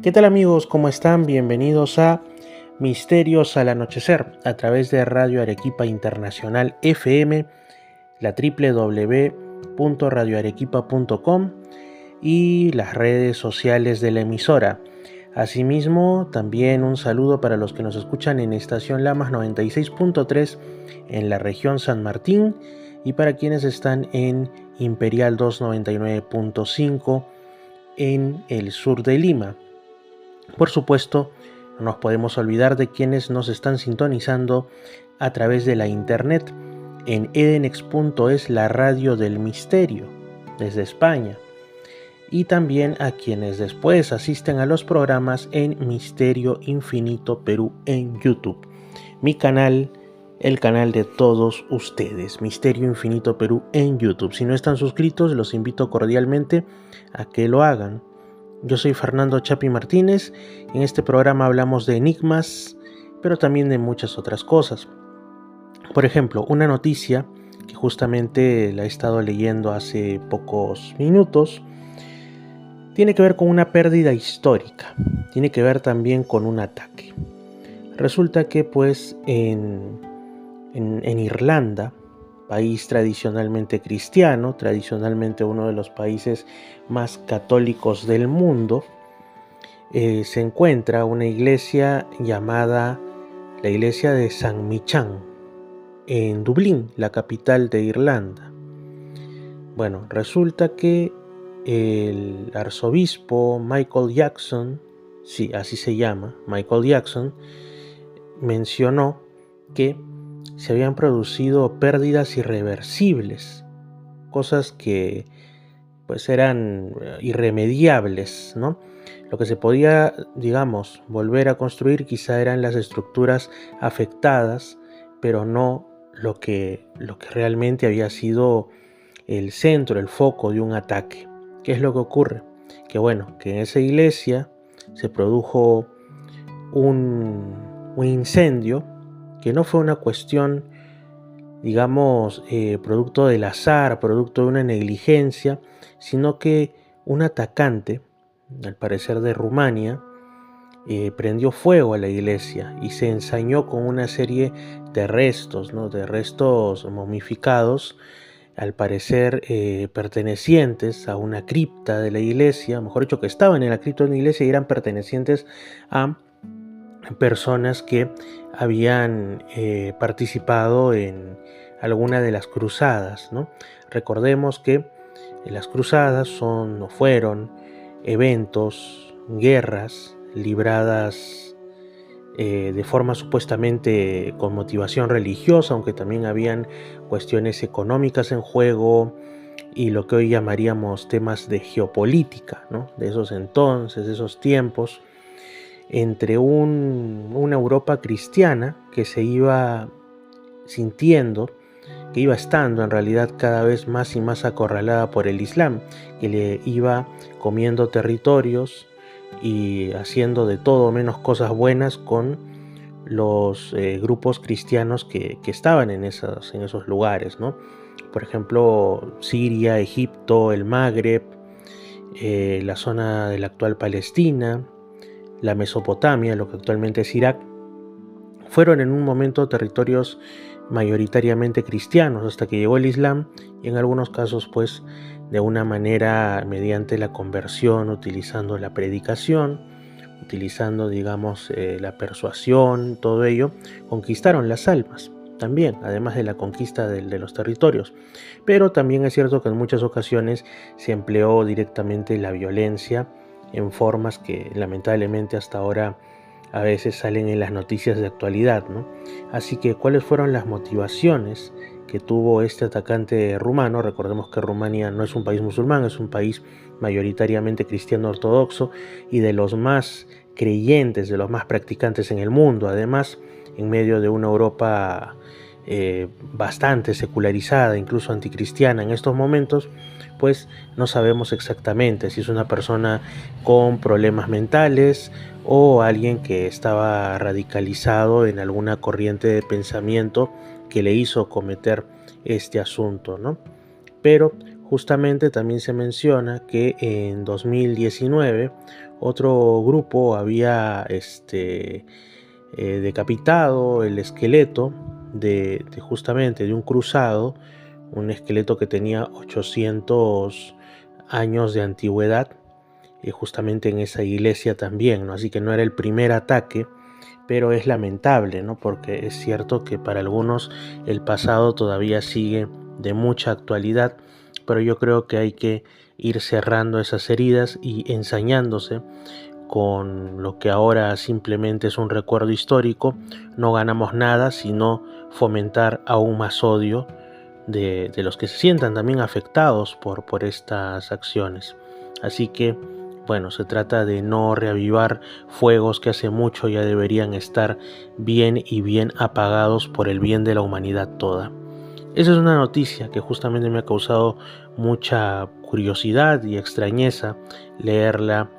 ¿Qué tal amigos? ¿Cómo están? Bienvenidos a Misterios al Anochecer a través de Radio Arequipa Internacional FM, la www.radioarequipa.com y las redes sociales de la emisora. Asimismo, también un saludo para los que nos escuchan en Estación Lamas 96.3 en la región San Martín y para quienes están en Imperial 299.5 en el sur de Lima. Por supuesto, no nos podemos olvidar de quienes nos están sintonizando a través de la internet en edenex.es, la radio del misterio, desde España. Y también a quienes después asisten a los programas en Misterio Infinito Perú en YouTube. Mi canal, el canal de todos ustedes, Misterio Infinito Perú en YouTube. Si no están suscritos, los invito cordialmente a que lo hagan. Yo soy Fernando Chapi Martínez. En este programa hablamos de enigmas, pero también de muchas otras cosas. Por ejemplo, una noticia que justamente la he estado leyendo hace pocos minutos tiene que ver con una pérdida histórica, tiene que ver también con un ataque. Resulta que pues en Irlanda, país tradicionalmente cristiano, tradicionalmente uno de los países más católicos del mundo, se encuentra una iglesia llamada la iglesia de San Michan, en Dublín, la capital de Irlanda. Bueno, resulta que el arzobispo Michael Jackson, sí, así se llama, Michael Jackson, mencionó que se habían producido pérdidas irreversibles, cosas que pues eran irremediables, ¿no? Lo que se podía, digamos, volver a construir quizá eran las estructuras afectadas, pero no lo que realmente había sido el centro, el foco de un ataque. ¿Qué es lo que ocurre? Que bueno, que en esa iglesia se produjo un incendio que no fue una cuestión, digamos, producto del azar, producto de una negligencia, sino que un atacante, al parecer de Rumania, prendió fuego a la iglesia y se ensañó con una serie de restos, ¿no? De restos momificados, al parecer pertenecientes a una cripta de la iglesia, mejor dicho, que estaban en la cripta de una iglesia y eran pertenecientes a personas que habían participado en alguna de las cruzadas, ¿no? Recordemos que las cruzadas fueron eventos, guerras libradas de forma supuestamente con motivación religiosa, aunque también habían cuestiones económicas en juego y lo que hoy llamaríamos temas de geopolítica, ¿no? De esos entonces, de esos tiempos, entre una Europa cristiana que se iba sintiendo, que iba estando en realidad cada vez más y más acorralada por el Islam, que le iba comiendo territorios y haciendo de todo menos cosas buenas con los grupos cristianos que estaban en esos lugares, ¿no? Por ejemplo, Siria, Egipto, el Magreb, la zona de la actual Palestina, la Mesopotamia, lo que actualmente es Irak, fueron en un momento territorios mayoritariamente cristianos hasta que llegó el Islam y en algunos casos pues de una manera mediante la conversión, utilizando la predicación, utilizando digamos la persuasión, todo ello, conquistaron las almas también, además de la conquista de los territorios. Pero también es cierto que en muchas ocasiones se empleó directamente la violencia en formas que lamentablemente hasta ahora a veces salen en las noticias de actualidad, ¿no? Así que, ¿cuáles fueron las motivaciones que tuvo este atacante rumano? Recordemos que Rumania no es un país musulmán, es un país mayoritariamente cristiano ortodoxo y de los más creyentes, de los más practicantes en el mundo. Además, en medio de una Europa bastante secularizada, incluso anticristiana en estos momentos, pues no sabemos exactamente si es una persona con problemas mentales o alguien que estaba radicalizado en alguna corriente de pensamiento que le hizo cometer este asunto, ¿no? Pero justamente también se menciona que en 2019 otro grupo había decapitado el esqueleto justamente de un cruzado, un esqueleto que tenía 800 años de antigüedad, justamente en esa iglesia también, ¿no? Así que no era el primer ataque, pero es lamentable, ¿no? Porque es cierto que para algunos el pasado todavía sigue de mucha actualidad, pero yo creo que hay que ir cerrando esas heridas y ensañándose con lo que ahora simplemente es un recuerdo histórico. No ganamos nada sino fomentar aún más odio de los que se sientan también afectados por estas acciones. Así que, bueno, se trata de no reavivar fuegos que hace mucho ya deberían estar bien y bien apagados por el bien de la humanidad toda. Esa es una noticia que justamente me ha causado mucha curiosidad y extrañeza leerla,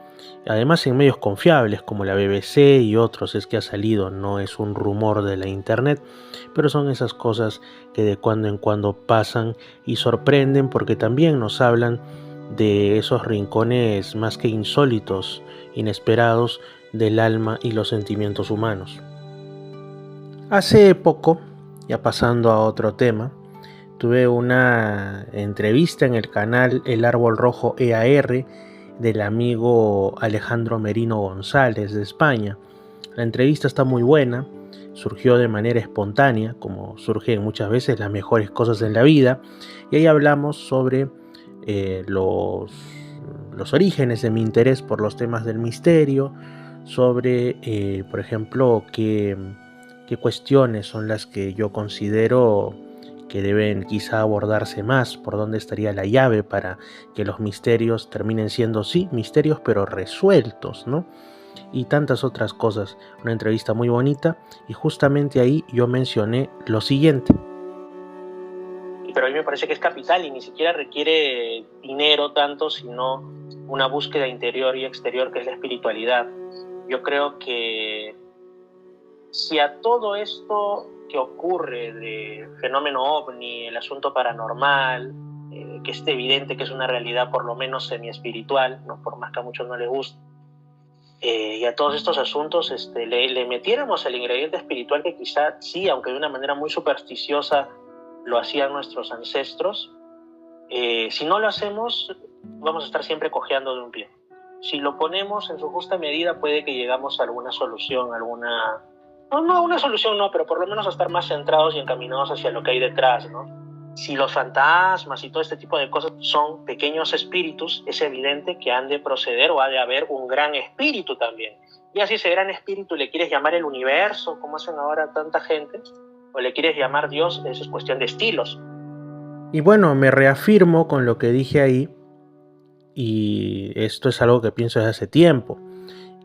además en medios confiables como la BBC y otros. Es que ha salido, no es un rumor de la internet, pero son esas cosas que de cuando en cuando pasan y sorprenden, porque también nos hablan de esos rincones más que insólitos, inesperados del alma y los sentimientos humanos. Hace poco, ya pasando a otro tema, tuve una entrevista en el canal El Árbol Rojo EAR del amigo Alejandro Merino González de España. La entrevista está muy buena, surgió de manera espontánea, como surgen muchas veces las mejores cosas en la vida, y ahí hablamos sobre los orígenes de mi interés por los temas del misterio, sobre, por ejemplo, qué cuestiones son las que yo considero que deben quizá abordarse más, por dónde estaría la llave para que los misterios terminen siendo, sí, misterios, pero resueltos, ¿no? Y tantas otras cosas. Una entrevista muy bonita, y justamente ahí yo mencioné lo siguiente. Pero a mí me parece que es capital y ni siquiera requiere dinero tanto, sino una búsqueda interior y exterior que es la espiritualidad. Yo creo que si a todo esto que ocurre de fenómeno ovni, el asunto paranormal, que es evidente que es una realidad por lo menos semi-espiritual, ¿no? Por más que a muchos no les guste, y a todos estos asuntos le metiéramos el ingrediente espiritual que quizá sí, aunque de una manera muy supersticiosa lo hacían nuestros ancestros, si no lo hacemos vamos a estar siempre cojeando de un pie. Si lo ponemos en su justa medida puede que llegamos a alguna solución, no una solución no, pero por lo menos a estar más centrados y encaminados hacia lo que hay detrás, ¿no? Si los fantasmas y todo este tipo de cosas son pequeños espíritus, es evidente que han de proceder o ha de haber un gran espíritu también. Y así ese gran espíritu le quieres llamar el universo, como hacen ahora tanta gente, o le quieres llamar Dios, eso es cuestión de estilos. Y bueno, me reafirmo con lo que dije ahí, y esto es algo que pienso desde hace tiempo,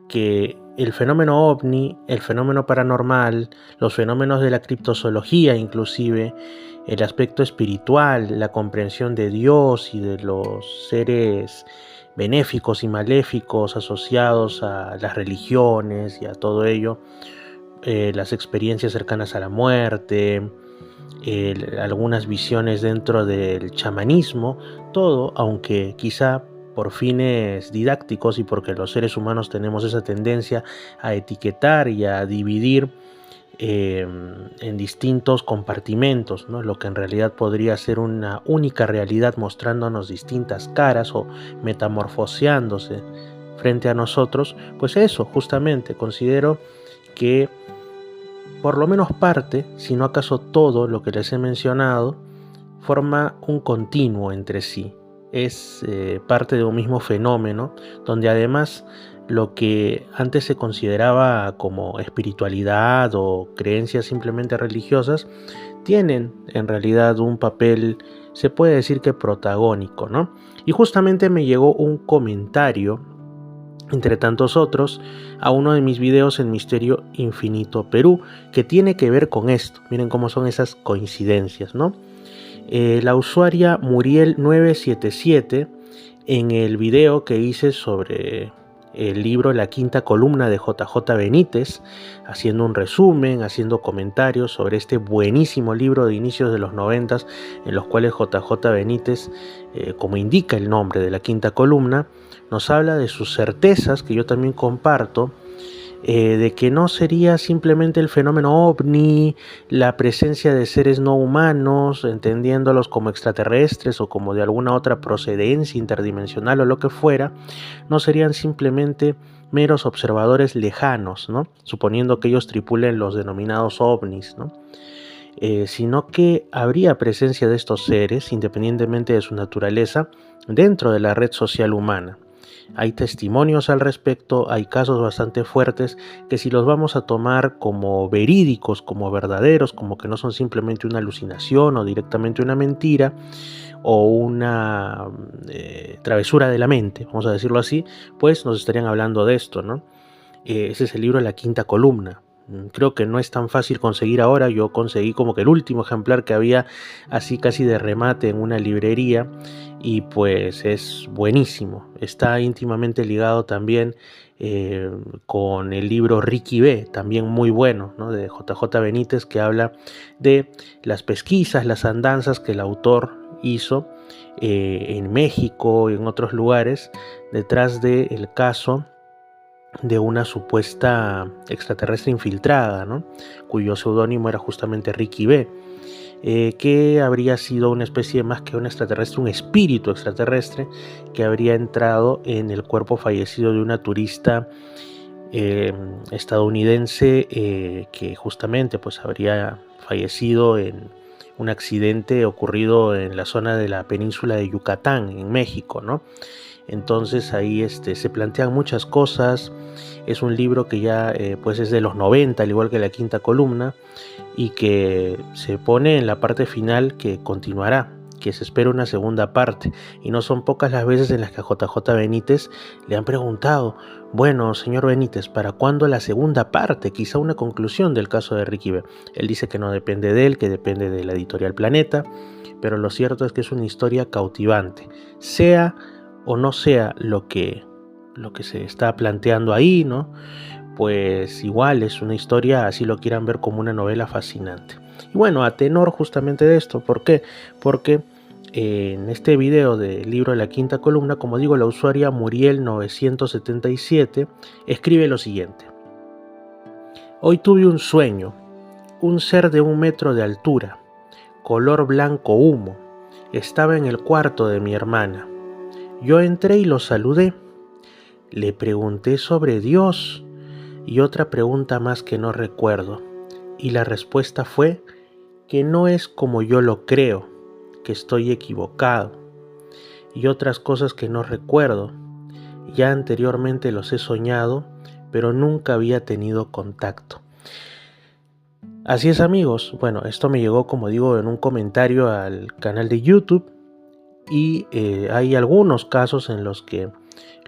que el fenómeno ovni, el fenómeno paranormal, los fenómenos de la criptozoología inclusive, el aspecto espiritual, la comprensión de Dios y de los seres benéficos y maléficos asociados a las religiones y a todo ello, las experiencias cercanas a la muerte, algunas visiones dentro del chamanismo, todo, aunque quizá por fines didácticos y porque los seres humanos tenemos esa tendencia a etiquetar y a dividir en distintos compartimentos, ¿no? Lo que en realidad podría ser una única realidad mostrándonos distintas caras o metamorfoseándose frente a nosotros, pues eso, justamente, considero que por lo menos parte, si no acaso todo lo que les he mencionado, forma un continuo entre sí. Es parte de un mismo fenómeno, donde además lo que antes se consideraba como espiritualidad o creencias simplemente religiosas, tienen en realidad un papel, se puede decir que protagónico, ¿no? Y justamente me llegó un comentario, entre tantos otros, a uno de mis videos en Misterio Infinito Perú, que tiene que ver con esto. Miren cómo son esas coincidencias, ¿no? La usuaria Muriel977, en el video que hice sobre el libro La Quinta Columna de JJ Benítez, haciendo un resumen, haciendo comentarios sobre este buenísimo libro de inicios de los 90, en los cuales JJ Benítez, como indica el nombre de La Quinta Columna, nos habla de sus certezas, que yo también comparto, de que no sería simplemente el fenómeno ovni, la presencia de seres no humanos, entendiéndolos como extraterrestres o como de alguna otra procedencia interdimensional o lo que fuera, no serían simplemente meros observadores lejanos, ¿no? Suponiendo que ellos tripulen los denominados ovnis, ¿no? Sino que habría presencia de estos seres, independientemente de su naturaleza, dentro de la red social humana. Hay testimonios al respecto, hay casos bastante fuertes que si los vamos a tomar como verídicos, como verdaderos, como que no son simplemente una alucinación o directamente una mentira o una travesura de la mente, vamos a decirlo así, pues nos estarían hablando de esto, ¿no? Ese es el libro La Quinta Columna. Creo que no es tan fácil conseguir ahora. Yo conseguí como que el último ejemplar que había así casi de remate en una librería y pues es buenísimo. Está íntimamente ligado también con el libro Ricky B, también muy bueno, ¿no? De JJ Benítez, que habla de las pesquisas, las andanzas que el autor hizo en México y en otros lugares detrás del caso de una supuesta extraterrestre infiltrada, ¿no? Cuyo seudónimo era justamente Ricky B, que habría sido una especie más que un extraterrestre, un espíritu extraterrestre que habría entrado en el cuerpo fallecido de una turista estadounidense que justamente pues habría fallecido en un accidente ocurrido en la zona de la península de Yucatán, en México, ¿no? Entonces ahí se plantean muchas cosas. Es un libro que ya pues es de los 90, al igual que La Quinta Columna, y que se pone en la parte final que continuará, que se espera una segunda parte. Y no son pocas las veces en las que a JJ Benítez le han preguntado: bueno, señor Benítez, ¿para cuándo la segunda parte? Quizá una conclusión del caso de Ricky B. Él dice que no depende de él, que depende de la editorial Planeta, pero lo cierto es que es una historia cautivante, sea o no sea lo que se está planteando ahí, ¿no? Pues igual es una historia, así lo quieran ver, como una novela fascinante. Y bueno, a tenor justamente de esto, ¿por qué? Porque en este video del libro de La Quinta Columna, como digo, la usuaria Muriel977 escribe lo siguiente: hoy tuve un sueño, un ser de 1 metro de altura, color blanco humo, estaba en el cuarto de mi hermana. Yo entré y lo saludé. Le pregunté sobre Dios y otra pregunta más que no recuerdo. Y la respuesta fue que no es como yo lo creo, que estoy equivocado. Y otras cosas que no recuerdo. Ya anteriormente los he soñado, pero nunca había tenido contacto. Así es, amigos. Bueno, esto me llegó, como digo, en un comentario al canal de YouTube. Y hay algunos casos en los que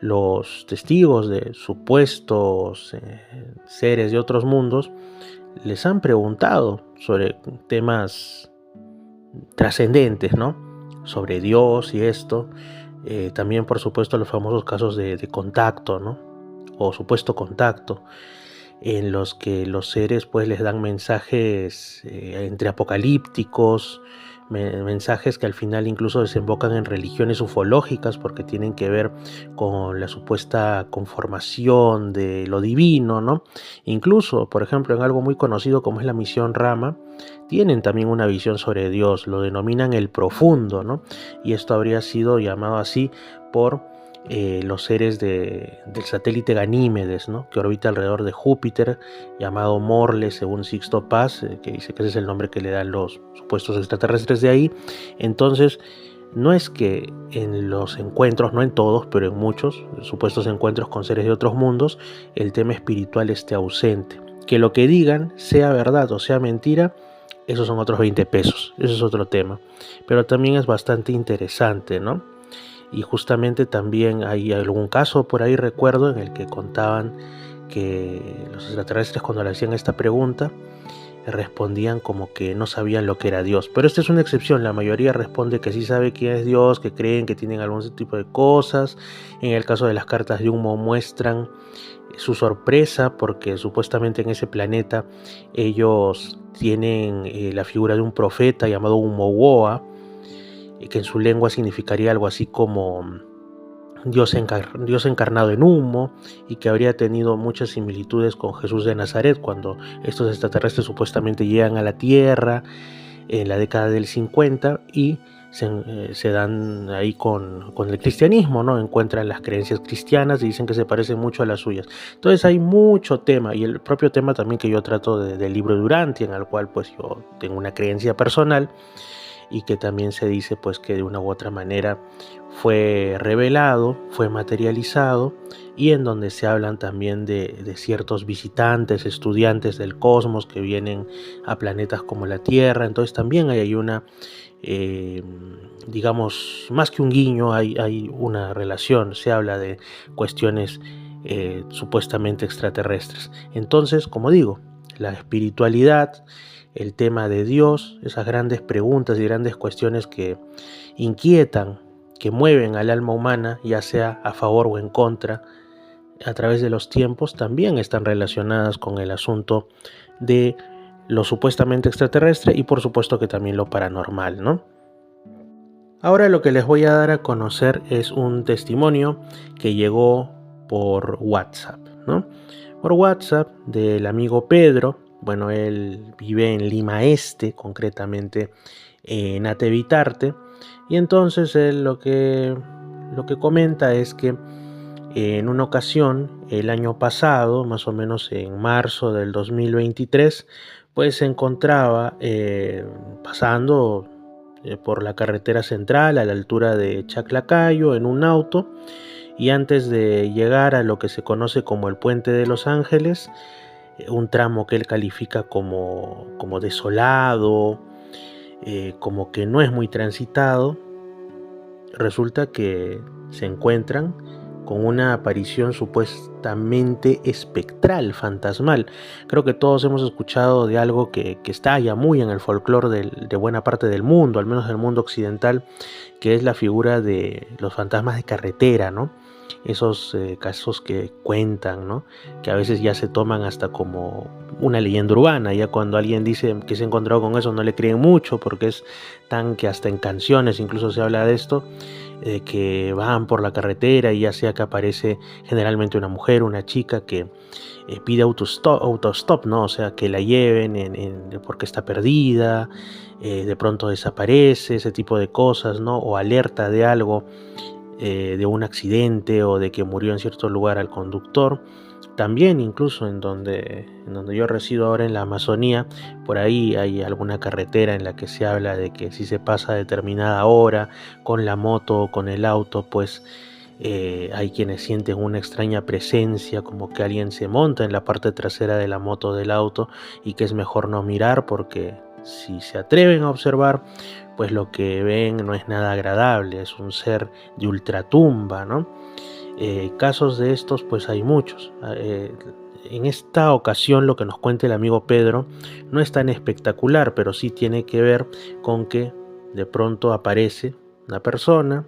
los testigos de supuestos seres de otros mundos les han preguntado sobre temas trascendentes, ¿no? Sobre Dios y esto. También, por supuesto, los famosos casos de contacto, ¿no? O supuesto contacto, en los que los seres pues les dan mensajes entre apocalípticos, mensajes que al final incluso desembocan en religiones ufológicas porque tienen que ver con la supuesta conformación de lo divino, ¿no? Incluso, por ejemplo, en algo muy conocido como es la misión Rama, tienen también una visión sobre Dios, lo denominan el profundo, ¿no? Y esto habría sido llamado así por los seres del satélite Ganímedes, ¿no? Que orbita alrededor de Júpiter, llamado Morle según Sixto Paz, que dice que ese es el nombre que le dan los supuestos extraterrestres de ahí. Entonces, no es que en los encuentros, no en todos, pero en muchos supuestos encuentros con seres de otros mundos, el tema espiritual esté ausente. Que lo que digan, sea verdad o sea mentira, esos son otros 20 pesos, eso es otro tema. Pero también es bastante interesante, ¿no? Y justamente también hay algún caso por ahí, recuerdo, en el que contaban que los extraterrestres, cuando le hacían esta pregunta, respondían como que no sabían lo que era Dios. Pero esta es una excepción, la mayoría responde que sí sabe quién es Dios, que creen que tienen algún tipo de cosas. En el caso de las cartas de humo muestran su sorpresa porque supuestamente en ese planeta ellos tienen la figura de un profeta llamado Umowoa, que en su lengua significaría algo así como Dios encarnado en humo, y que habría tenido muchas similitudes con Jesús de Nazaret cuando estos extraterrestres supuestamente llegan a la Tierra en la década del 50 y se dan ahí con el cristianismo, ¿no? Encuentran las creencias cristianas y dicen que se parecen mucho a las suyas. Entonces hay mucho tema, y el propio tema también que yo trato del libro de Urantia, en el cual pues yo tengo una creencia personal, y que también se dice pues que de una u otra manera fue revelado, fue materializado, y en donde se hablan también de ciertos visitantes, estudiantes del cosmos que vienen a planetas como la Tierra. Entonces también hay una, digamos, más que un guiño, hay una relación, se habla de cuestiones supuestamente extraterrestres. Entonces, como digo, la espiritualidad, el tema de Dios, esas grandes preguntas y grandes cuestiones que inquietan, que mueven al alma humana, ya sea a favor o en contra, a través de los tiempos, también están relacionadas con el asunto de lo supuestamente extraterrestre y por supuesto que también lo paranormal, ¿no? Ahora lo que les voy a dar a conocer es un testimonio que llegó por WhatsApp, ¿no? Por WhatsApp del amigo Pedro. Bueno, él vive en Lima Este, concretamente en Atevitarte, y entonces él lo que comenta es que en una ocasión, el año pasado, más o menos en marzo del 2023, pues se encontraba pasando por la carretera central a la altura de Chaclacayo en un auto, y antes de llegar a lo que se conoce como el Puente de Los Ángeles, un tramo que él califica como desolado, como que no es muy transitado, resulta que se encuentran con una aparición supuestamente espectral, fantasmal. Creo que todos hemos escuchado de algo que está ya muy en el folclore de buena parte del mundo, al menos del mundo occidental, que es la figura de los fantasmas de carretera, ¿no? Esos casos que cuentan, ¿no? Que a veces ya se toman hasta como una leyenda urbana. Ya cuando alguien dice que se ha encontrado con eso, no le creen mucho, porque es tan que hasta en canciones incluso se habla de esto, que van por la carretera y ya sea que aparece generalmente una mujer, una chica que pide autostop, ¿no? O sea, que la lleven porque está perdida, de pronto desaparece, ese tipo de cosas, ¿no? O alerta de algo, de un accidente o de que murió en cierto lugar al conductor. También incluso en donde yo resido ahora en la Amazonía, por ahí hay alguna carretera en la que se habla de que si se pasa a determinada hora con la moto o con el auto, pues hay quienes sienten una extraña presencia, como que alguien se monta en la parte trasera de la moto o del auto, y que es mejor no mirar porque si se atreven a observar, pues lo que ven no es nada agradable, es un ser de ultratumba, ¿no? Casos de estos pues hay muchos. En esta ocasión lo que nos cuenta el amigo Pedro no es tan espectacular, pero sí tiene que ver con que de pronto aparece una persona,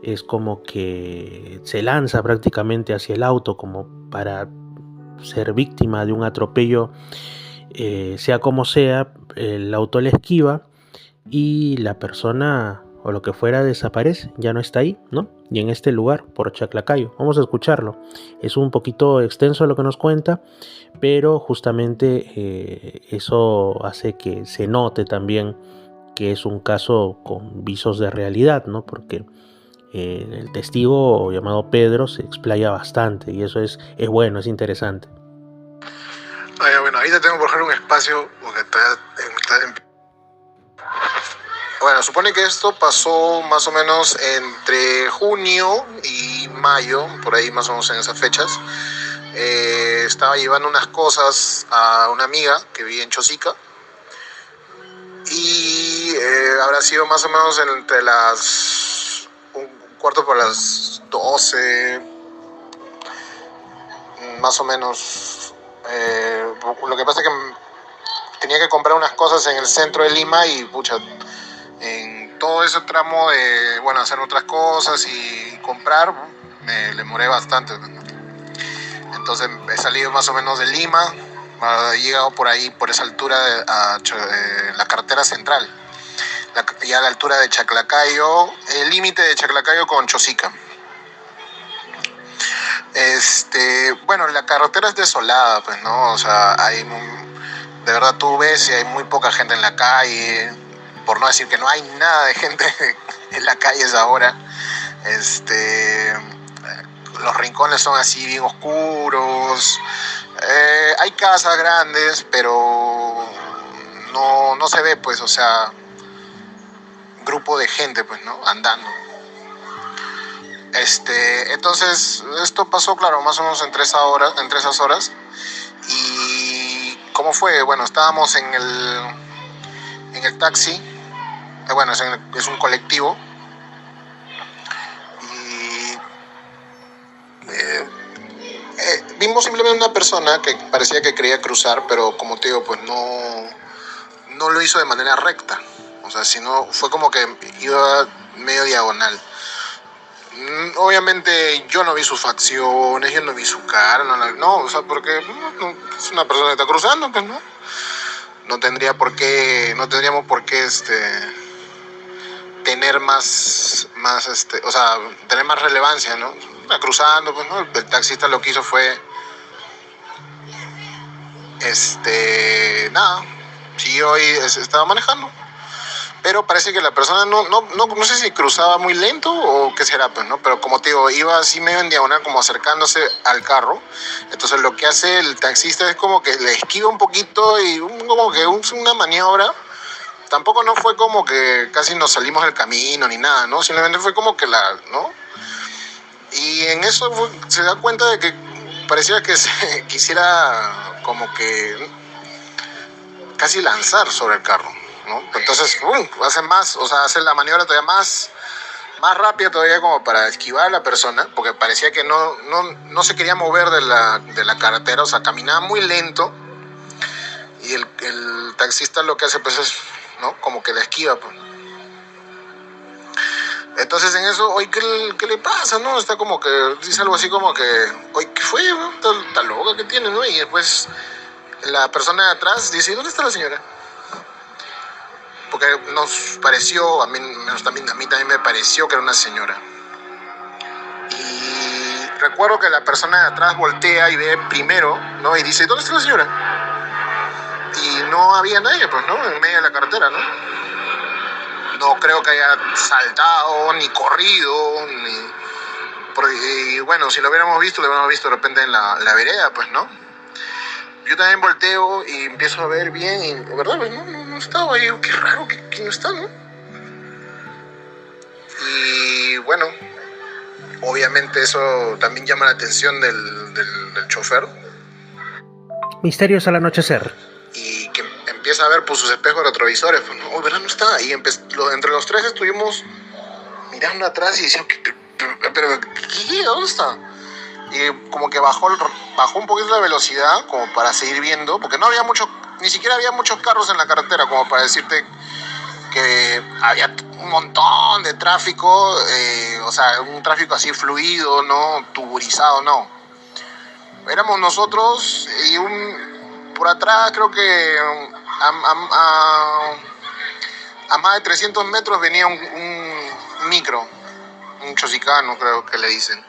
es como que se lanza prácticamente hacia el auto como para ser víctima de un atropello, sea como sea, el auto le esquiva y la persona o lo que fuera desaparece, ya no está ahí, ¿no? Y en este lugar, por Chaclacayo. Vamos a escucharlo. Es un poquito extenso lo que nos cuenta, pero justamente eso hace que se note también que es un caso con visos de realidad, ¿no? Porque el testigo llamado Pedro se explaya bastante y eso es bueno, es interesante. Bueno, ahorita tengo por ejemplo un espacio porque está en... Bueno, supone que esto pasó más o menos entre junio y mayo, por ahí más o menos en esas fechas. Estaba llevando unas cosas a una amiga que vive en Chosica y habrá sido más o menos entre un cuarto para las 12, más o menos. Lo que pasa es que tenía que comprar unas cosas en el centro de Lima y, pucha, en todo ese tramo de, bueno, hacer otras cosas y comprar, me demoré bastante. Entonces he salido más o menos de Lima, he llegado por ahí, por esa altura, a la carretera central, ya a la altura de Chaclacayo, el límite de Chaclacayo con Chosica. Bueno, la carretera es desolada, pues, ¿no? O sea, de verdad tú ves y hay muy poca gente en la calle, por no decir que no hay nada de gente en la calle ahora. Los rincones son así bien oscuros, hay casas grandes, pero no se ve, pues, o sea, grupo de gente, pues, ¿no? Andando. Entonces, esto pasó, claro, más o menos entre esas horas. ¿Y cómo fue? Bueno, estábamos en el taxi, bueno, es un colectivo, y vimos simplemente una persona que parecía que quería cruzar, pero como te digo, pues no lo hizo de manera recta. O sea, sino fue como que iba medio diagonal. Obviamente yo no vi sus facciones, yo no vi su cara, no, o sea, porque es una persona que está cruzando, pues no tendríamos por qué tener más, o sea, tener más relevancia, ¿no? Está cruzando, pues, ¿no? El taxista lo que hizo fue, nada, siguió y estaba manejando. Pero parece que la persona no sé si cruzaba muy lento o qué será, pues, ¿no? Pero como te digo, iba así medio en diagonal, como acercándose al carro. Entonces lo que hace el taxista es como que le esquiva un poquito y como que una maniobra. Tampoco no fue como que casi nos salimos del camino ni nada, ¿no? Simplemente fue como que ¿no? Y en eso se da cuenta de que parecía que se quisiera como que casi lanzar sobre el carro, ¿no? Entonces, hace la maniobra todavía más rápida todavía como para esquivar a la persona, porque parecía que no se quería mover de la carretera, o sea, caminaba muy lento, y el taxista lo que hace, pues, es, ¿no? Como que la esquiva, pues. Entonces en eso, oye, ¿qué le pasa, no? Está como que, dice algo así como que, oye, ¿qué fue, no? Está loca que tiene, ¿no? Y después la persona de atrás dice, ¿dónde está la señora? Porque nos pareció, a mí también me pareció que era una señora. Y recuerdo que la persona de atrás voltea y ve primero, ¿no? Y dice, ¿dónde está la señora? Y no había nadie, pues, ¿no? En medio de la carretera, ¿no? No creo que haya saltado, ni corrido, y bueno, si lo hubiéramos visto de repente en la vereda, pues, ¿no? Yo también volteo y empiezo a ver bien y, ¿verdad? Pues no estaba. Y digo, qué raro que no está, ¿no? Y bueno, obviamente eso también llama la atención del chofer. Misterios al anochecer. Y que empieza a ver por sus espejos retrovisores, pues, ¿no? ¿Verdad? No está. Y entre los tres estuvimos mirando atrás y decíamos, pero ¿qué? ¿Dónde está? Y como que bajó un poquito la velocidad como para seguir viendo, porque ni siquiera había muchos carros en la carretera como para decirte que había un montón de tráfico, o sea, un tráfico así fluido, no tuburizado, no. Éramos nosotros y por atrás creo que a más de 300 metros venía un micro, un chosicano creo que le dicen.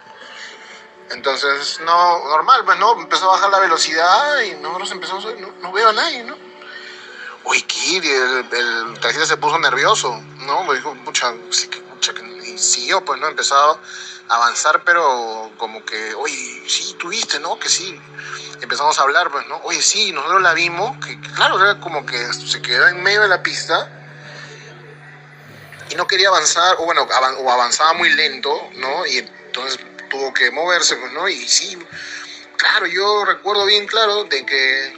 Entonces, normal, pues, ¿no? Empezó a bajar la velocidad y nosotros empezamos a ver, no veo a nadie, ¿no? Uy, Kiri, el taxista se puso nervioso, ¿no? Me dijo, y siguió, pues, ¿no? Empezó a avanzar, pero como que, oye, sí, tú viste, ¿no? Que sí. Empezamos a hablar, pues, ¿no? Oye, sí, nosotros la vimos, que claro, era como que se quedó en medio de la pista y no quería avanzar, o avanzaba muy lento, ¿no? Y entonces tuvo que moverse, pues, ¿no? Y sí, claro, yo recuerdo bien claro de que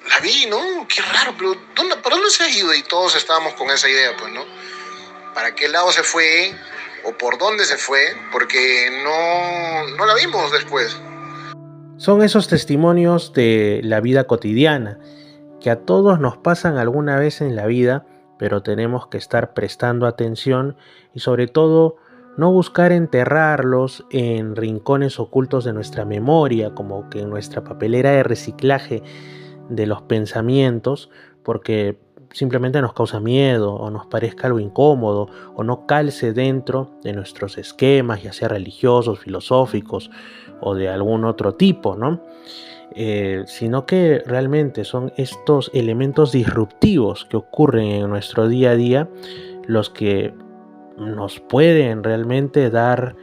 la vi, ¿no? Qué raro, pero ¿para dónde se ha ido? Y todos estábamos con esa idea, pues, ¿no? ¿Para qué lado se fue? ¿O por dónde se fue? Porque no la vimos después. Son esos testimonios de la vida cotidiana que a todos nos pasan alguna vez en la vida, pero tenemos que estar prestando atención y sobre todo no buscar enterrarlos en rincones ocultos de nuestra memoria, como que en nuestra papelera de reciclaje de los pensamientos, porque simplemente nos causa miedo o nos parezca algo incómodo o no calce dentro de nuestros esquemas, ya sea religiosos, filosóficos o de algún otro tipo, ¿no? Sino que realmente son estos elementos disruptivos que ocurren en nuestro día a día los que nos pueden realmente dar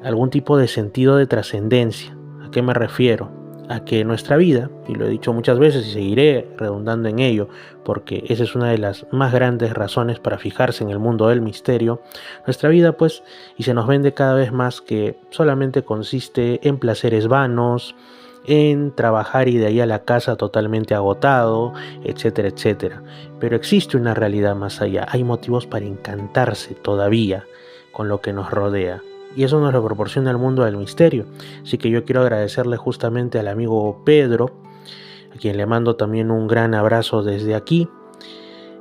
algún tipo de sentido de trascendencia. ¿A qué me refiero? A que nuestra vida, y lo he dicho muchas veces y seguiré redundando en ello, porque esa es una de las más grandes razones para fijarse en el mundo del misterio, nuestra vida pues, y se nos vende cada vez más que solamente consiste en placeres vanos, en trabajar y de ahí a la casa totalmente agotado, etcétera, etcétera. Pero existe una realidad más allá, hay motivos para encantarse todavía con lo que nos rodea. Y eso nos lo proporciona el mundo del misterio. Así que yo quiero agradecerle justamente al amigo Pedro, a quien le mando también un gran abrazo desde aquí.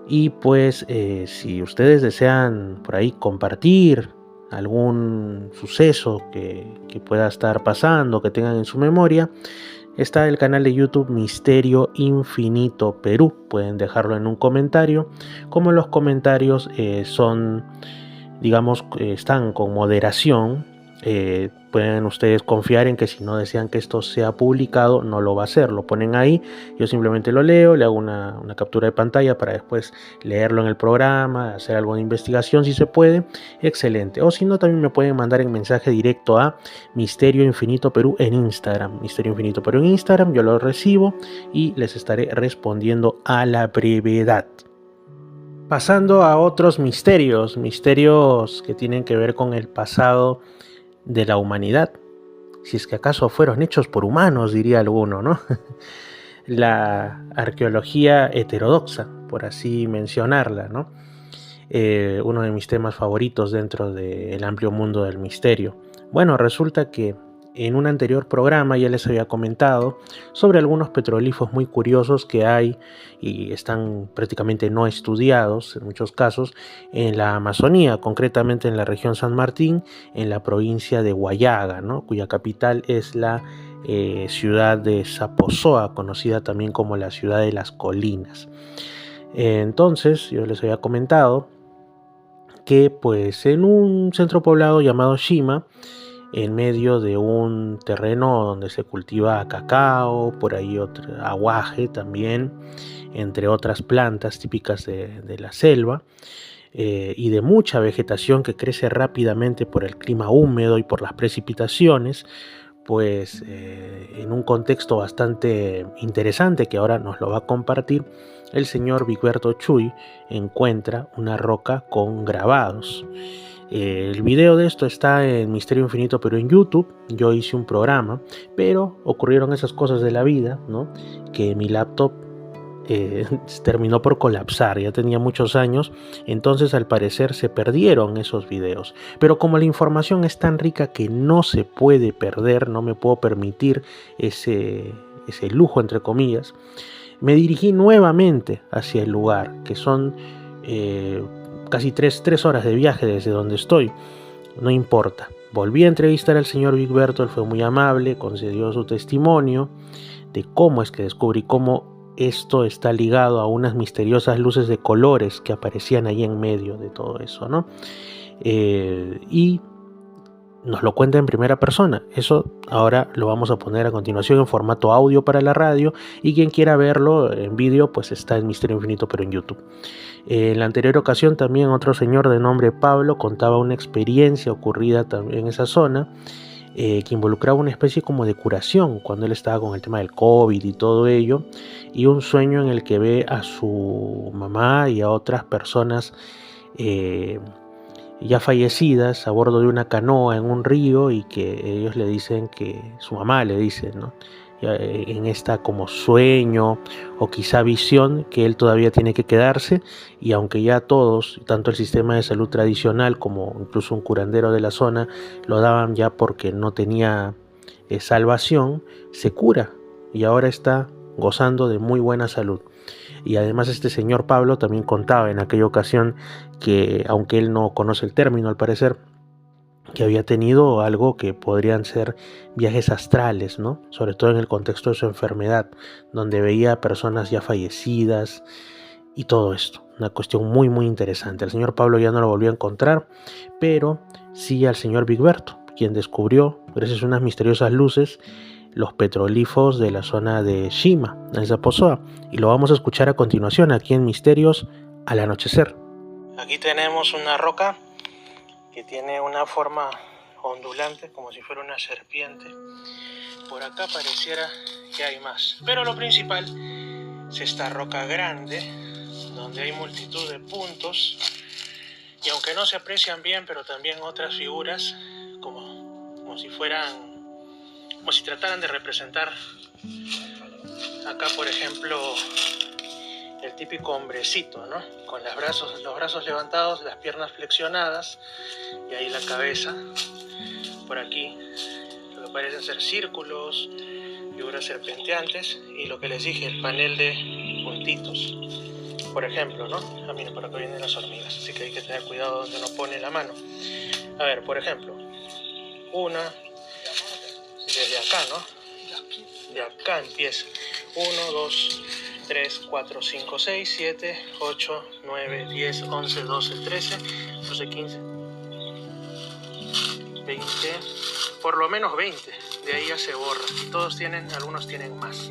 Y pues si ustedes desean por ahí compartir algún suceso que pueda estar pasando, que tengan en su memoria, está el canal de YouTube Misterio Infinito Perú. Pueden dejarlo en un comentario. Como los comentarios son, digamos, están con moderación, pueden ustedes confiar en que si no desean que esto sea publicado, no lo va a hacer. Lo ponen ahí, yo simplemente lo leo, le hago una captura de pantalla para después leerlo en el programa, hacer algo de investigación si se puede. Excelente. O si no, también me pueden mandar en mensaje directo a Misterio Infinito Perú en Instagram. Misterio Infinito Perú en Instagram, yo lo recibo y les estaré respondiendo a la brevedad. Pasando a otros misterios que tienen que ver con el pasado de la humanidad, si es que acaso fueron hechos por humanos, diría alguno, ¿no? La arqueología heterodoxa, por así mencionarla, ¿no? Uno de mis temas favoritos dentro del amplio mundo del misterio. Bueno, resulta que en un anterior programa ya les había comentado sobre algunos petroglifos muy curiosos que hay y están prácticamente no estudiados en muchos casos en la Amazonía, concretamente en la región San Martín, en la provincia de Huallaga, ¿no? Cuya capital es la ciudad de Zaposoa, conocida también como la ciudad de las colinas. Entonces yo les había comentado que pues en un centro poblado llamado Shima, en medio de un terreno donde se cultiva cacao, por ahí otro aguaje también, entre otras plantas típicas de la selva, y de mucha vegetación que crece rápidamente por el clima húmedo y por las precipitaciones, pues en un contexto bastante interesante que ahora nos lo va a compartir, el señor Vigberto Chuy encuentra una roca con grabados. El video de esto está en Misterio Infinito pero en YouTube. Yo hice un programa, pero ocurrieron esas cosas de la vida, ¿no? Que mi laptop terminó por colapsar, ya tenía muchos años, entonces al parecer se perdieron esos videos. Pero como la información es tan rica que no se puede perder, no me puedo permitir ese lujo entre comillas, me dirigí nuevamente hacia el lugar, que son casi 3 horas de viaje desde donde estoy. No importa. Volví a entrevistar al señor Vigberto, él fue muy amable, concedió su testimonio de cómo es que descubrí cómo esto está ligado a unas misteriosas luces de colores que aparecían ahí en medio de todo eso, ¿no? Y nos lo cuenta en primera persona. Eso ahora lo vamos a poner a continuación en formato audio para la radio, y quien quiera verlo en vídeo pues está en Misterio Infinito pero en YouTube. En la anterior ocasión también otro señor de nombre Pablo contaba una experiencia ocurrida también en esa zona, que involucraba una especie como de curación cuando él estaba con el tema del COVID y todo ello, y un sueño en el que ve a su mamá y a otras personas ya fallecidas a bordo de una canoa en un río, y que ellos le dicen, que su mamá le dice, ¿no? En esta como sueño o quizá visión, que él todavía tiene que quedarse, y aunque ya todos, tanto el sistema de salud tradicional como incluso un curandero de la zona, lo daban ya porque no tenía salvación, se cura y ahora está gozando de muy buena salud. Y además este señor Pablo también contaba en aquella ocasión que, aunque él no conoce el término al parecer, que había tenido algo que podrían ser viajes astrales, ¿no? Sobre todo en el contexto de su enfermedad, donde veía personas ya fallecidas y todo esto. Una cuestión muy muy interesante. El señor Pablo ya no lo volvió a encontrar, pero sí al señor Vigberto, quien descubrió, gracias a unas misteriosas luces, los petroglifos de la zona de Shima, en Zaposoa. Y lo vamos a escuchar a continuación aquí en Misterios al Anochecer. Aquí tenemos una roca que tiene una forma ondulante, como si fuera una serpiente. Por acá pareciera que hay más. Pero lo principal es esta roca grande, donde hay multitud de puntos. Y aunque no se aprecian bien, pero también otras figuras, como si fueran, como si trataran de representar. Acá, por ejemplo, el típico hombrecito, ¿no? Con los brazos levantados, las piernas flexionadas y ahí la cabeza. Por aquí lo que parecen ser círculos, figuras serpenteantes y lo que les dije, el panel de puntitos. Por ejemplo, ¿no? Miren, por acá vienen las hormigas, así que hay que tener cuidado donde uno pone la mano. A ver, por ejemplo, una desde acá, ¿no? De acá empieza. 1, 2, 3, 4, 5, 6, 7, 8, 9, 10, 11, 12, 13, 14, 15, 20, por lo menos 20. De ahí ya se borra. Algunos tienen más.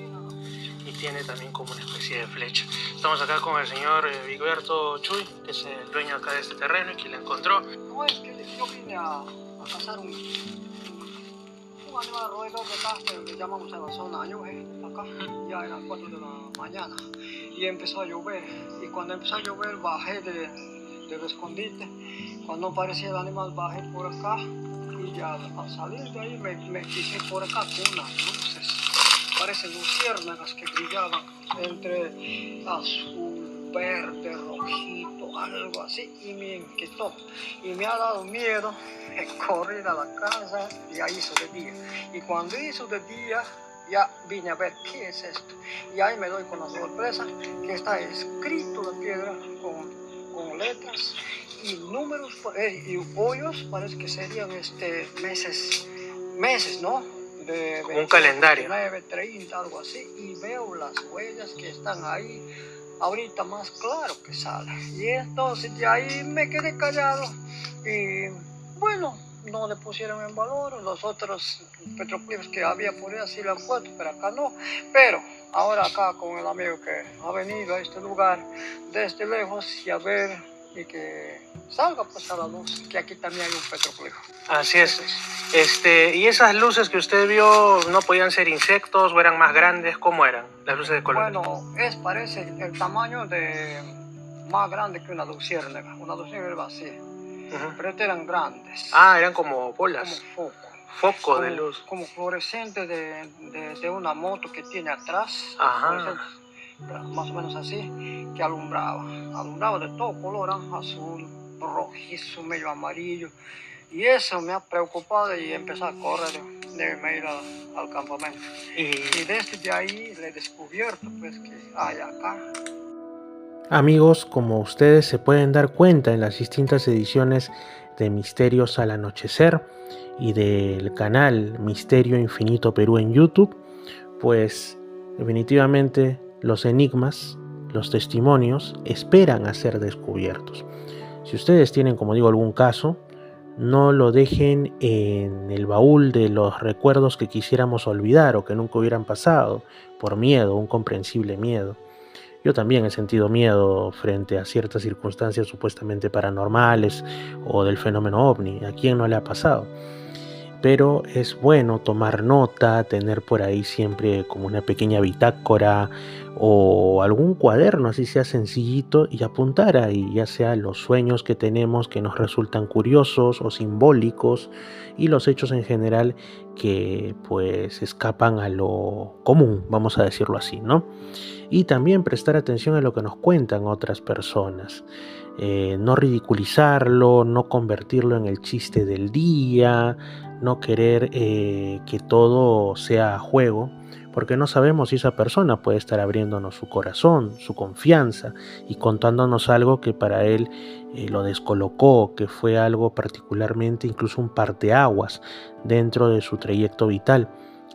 Y tiene también como una especie de flecha. Estamos acá con el señor Vigberto Chuy, que es el dueño acá de este terreno y que la encontró. No, es que yo vine a cazar un animal roedor de acá, que le llamamos a la zona Ayuje, acá, ya eran 4 de la mañana, y empezó a llover, y cuando empezó a llover bajé del escondite, cuando aparecía el animal bajé por acá, y ya al salir de ahí me fijé por acá con unas luces, parecen luciérnagas que brillaban entre azul, verde, rojito, algo así, y me inquietó, y me ha dado miedo. Corrí a la casa y ahí hizo de día. Y cuando hizo de día, ya vine a ver qué es esto. Y ahí me doy con la sorpresa que está escrito la piedra con letras y números y hoyos, parece que serían meses, ¿no? De un calendario. 29, 30, algo así. Y veo las huellas que están ahí. Ahorita más claro que sale. Y entonces de ahí me quedé callado. Y bueno, no le pusieron en valor. Los otros petroglifos que había por ahí sí lo han puesto, pero acá no. Pero ahora acá con el amigo que ha venido a este lugar desde lejos y a ver y que salga pues a la luz, que aquí también hay un petroglifo. Así es. ¿Y esas luces que usted vio no podían ser insectos o eran más grandes? ¿Cómo eran las luces de color? Bueno, parece el tamaño de más grande que una luciérnaga así. Pero estas eran grandes. Ah, eran como bolas. Como foco. Focos de luz. Como fluorescente de una moto que tiene atrás. Ajá. Más o menos así, que alumbraba de todo color, azul, rojizo, medio amarillo. Y eso me ha preocupado y empecé a correr de ir al campamento. Y desde ahí le he descubierto pues que hay acá. Amigos, como ustedes se pueden dar cuenta en las distintas ediciones de Misterios al Anochecer y del canal Misterio Infinito Perú en YouTube, pues definitivamente los enigmas, los testimonios esperan a ser descubiertos. Si ustedes tienen, como digo, algún caso, no lo dejen en el baúl de los recuerdos que quisiéramos olvidar o que nunca hubieran pasado, por miedo, un comprensible miedo. Yo también he sentido miedo frente a ciertas circunstancias supuestamente paranormales o del fenómeno ovni. ¿A quién no le ha pasado? Pero es bueno tomar nota, tener por ahí siempre como una pequeña bitácora o algún cuaderno, así sea sencillito, y apuntar ahí ya sea los sueños que tenemos que nos resultan curiosos o simbólicos y los hechos en general que pues escapan a lo común, vamos a decirlo así, ¿no? Y también prestar atención a lo que nos cuentan otras personas. No ridiculizarlo, no convertirlo en el chiste del día, no querer que todo sea a juego, porque no sabemos si esa persona puede estar abriéndonos su corazón, su confianza y contándonos algo que para él lo descolocó, que fue algo particularmente, incluso un parteaguas dentro de su trayecto vital.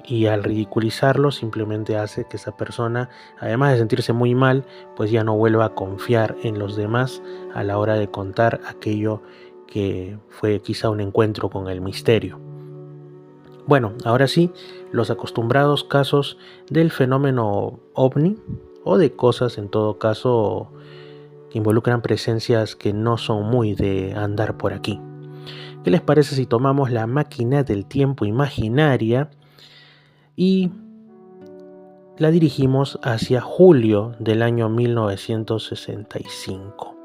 Y al ridiculizarlo simplemente hace que esa persona, además de sentirse muy mal, pues ya no vuelva a confiar en los demás a la hora de contar aquello que fue quizá un encuentro con el misterio. Bueno, ahora sí, los acostumbrados casos del fenómeno ovni o de cosas en todo caso que involucran presencias que no son muy de andar por aquí. ¿Qué les parece si tomamos la máquina del tiempo imaginaria y la dirigimos hacia julio del año 1965?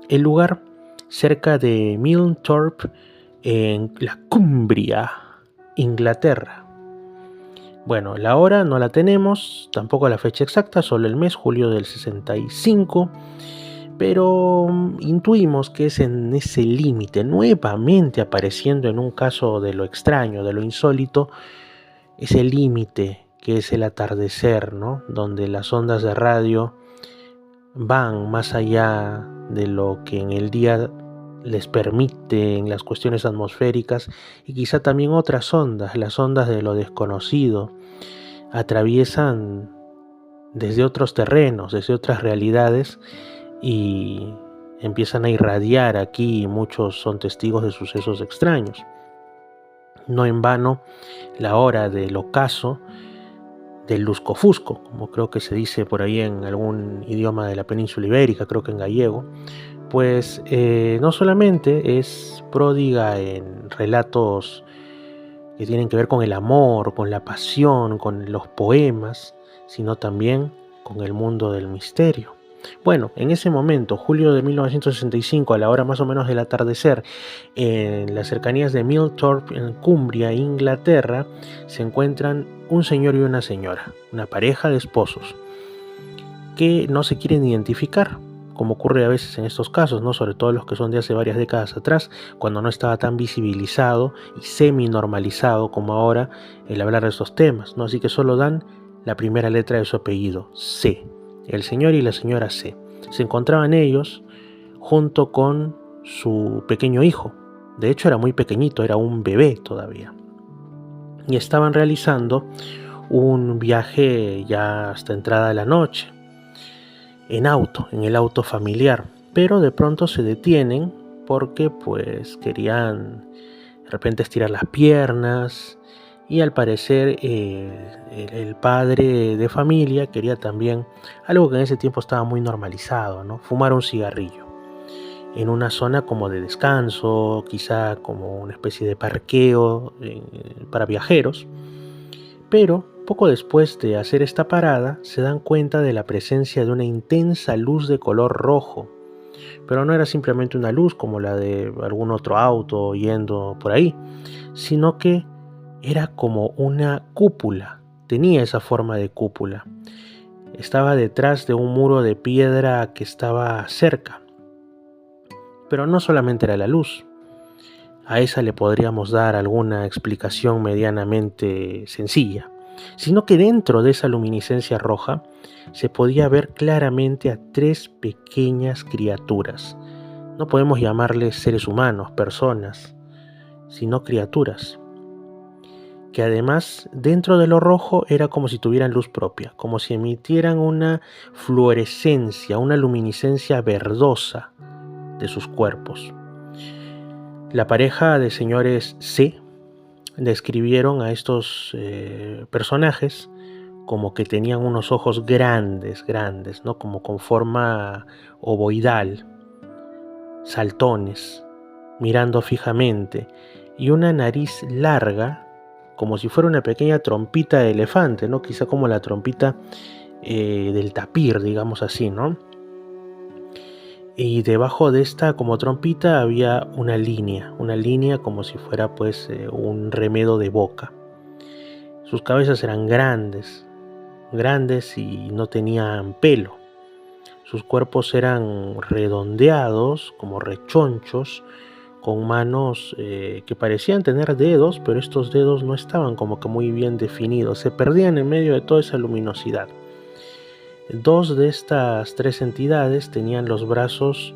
El lugar cerca de Milnthorpe, en la Cumbria, Inglaterra. Bueno, la hora no la tenemos, tampoco la fecha exacta, solo el mes, julio del 65, pero intuimos que es en ese límite, nuevamente apareciendo en un caso de lo extraño, de lo insólito, ese límite que es el atardecer, ¿no? Donde las ondas de radio van más allá de lo que en el día les permiten las cuestiones atmosféricas, y quizá también otras ondas, las ondas de lo desconocido, atraviesan desde otros terrenos, desde otras realidades, y empiezan a irradiar aquí, y muchos son testigos de sucesos extraños. No en vano, la hora del ocaso, del luscofusco, como creo que se dice por ahí en algún idioma de la península ibérica, creo que en gallego, pues no solamente es pródiga en relatos que tienen que ver con el amor, con la pasión, con los poemas, sino también con el mundo del misterio. Bueno, en ese momento, julio de 1965, a la hora más o menos del atardecer, en las cercanías de Milnthorpe, en Cumbria, Inglaterra, se encuentran un señor y una señora, una pareja de esposos, que no se quieren identificar, como ocurre a veces en estos casos, ¿no? Sobre todo los que son de hace varias décadas atrás, cuando no estaba tan visibilizado y semi-normalizado como ahora el hablar de estos temas, ¿no? Así que solo dan la primera letra de su apellido, C. El señor y la señora C. Se encontraban ellos junto con su pequeño hijo. De hecho era muy pequeñito, era un bebé todavía. Y estaban realizando un viaje ya hasta entrada de la noche, en auto, en el auto familiar. Pero de pronto se detienen porque pues querían de repente estirar las piernas, y al parecer el padre de familia quería también algo que en ese tiempo estaba muy normalizado, ¿no? Fumar un cigarrillo en una zona como de descanso, quizá como una especie de parqueo para viajeros. Pero poco después de hacer esta parada se dan cuenta de la presencia de una intensa luz de color rojo. Pero no era simplemente una luz como la de algún otro auto yendo por ahí, sino que era como una cúpula, tenía esa forma de cúpula. Estaba detrás de un muro de piedra que estaba cerca. Pero no solamente era la luz, a esa le podríamos dar alguna explicación medianamente sencilla, sino que dentro de esa luminiscencia roja se podía ver claramente a tres pequeñas criaturas. No podemos llamarles seres humanos, personas, sino criaturas, que además dentro de lo rojo era como si tuvieran luz propia, como si emitieran una fluorescencia, una luminiscencia verdosa de sus cuerpos. La pareja de señores C describieron a estos personajes como que tenían unos ojos grandes, ¿no? Como con forma ovoidal, saltones, mirando fijamente, y una nariz larga, como si fuera una pequeña trompita de elefante, ¿no? Quizá como la trompita del tapir, digamos así, ¿no? Y debajo de esta como trompita había una línea como si fuera pues un remedo de boca. Sus cabezas eran grandes y no tenían pelo. Sus cuerpos eran redondeados, como rechonchos, con manos que parecían tener dedos, pero estos dedos no estaban como que muy bien definidos, se perdían en medio de toda esa luminosidad. Dos de estas tres entidades tenían los brazos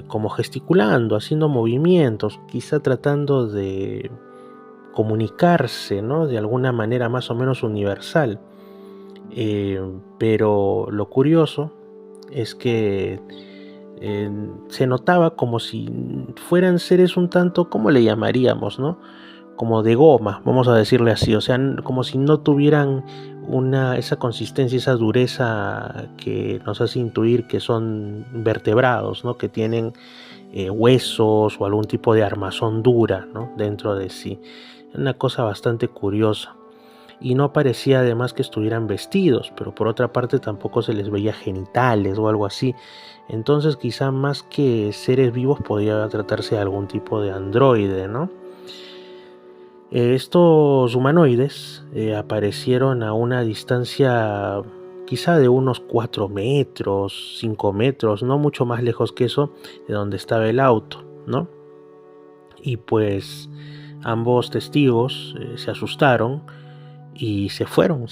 como gesticulando, haciendo movimientos, quizá tratando de comunicarse, ¿no? De alguna manera más o menos universal. Pero lo curioso es que se notaba como si fueran seres un tanto, ¿cómo le llamaríamos, no? Como de goma, vamos a decirle así, o sea, como si no tuvieran esa consistencia, esa dureza que nos hace intuir que son vertebrados, ¿no? Que tienen huesos o algún tipo de armazón dura, ¿no? Dentro de sí. Una cosa bastante curiosa. Y no parecía además que estuvieran vestidos, pero por otra parte tampoco se les veía genitales o algo así. Entonces quizá más que seres vivos podría tratarse de algún tipo de androide, ¿no? Estos humanoides aparecieron a una distancia quizá de unos 4 metros, 5 metros, no mucho más lejos que eso de donde estaba el auto, ¿no? Y pues ambos testigos se asustaron y se fueron,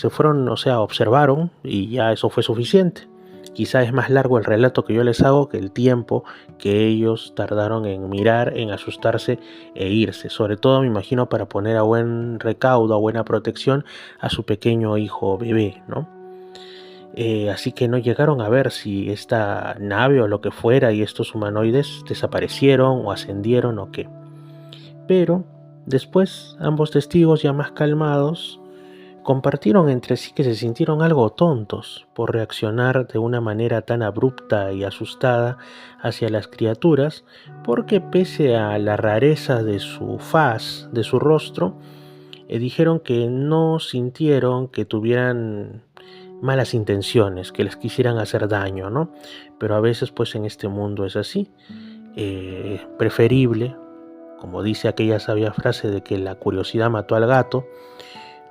o sea, observaron y ya eso fue suficiente. Quizá es más largo el relato que yo les hago que el tiempo que ellos tardaron en mirar, en asustarse e irse. Sobre todo me imagino para poner a buen recaudo, a buena protección a su pequeño hijo bebé, ¿no? Así que no llegaron a ver si esta nave o lo que fuera y estos humanoides desaparecieron o ascendieron o qué. Pero después ambos testigos ya más calmados compartieron entre sí que se sintieron algo tontos por reaccionar de una manera tan abrupta y asustada hacia las criaturas, porque pese a la rareza de su faz, de su rostro, dijeron que no sintieron que tuvieran malas intenciones, que les quisieran hacer daño, ¿no? Pero a veces pues en este mundo es así. Preferible, como dice aquella sabia frase de que la curiosidad mató al gato.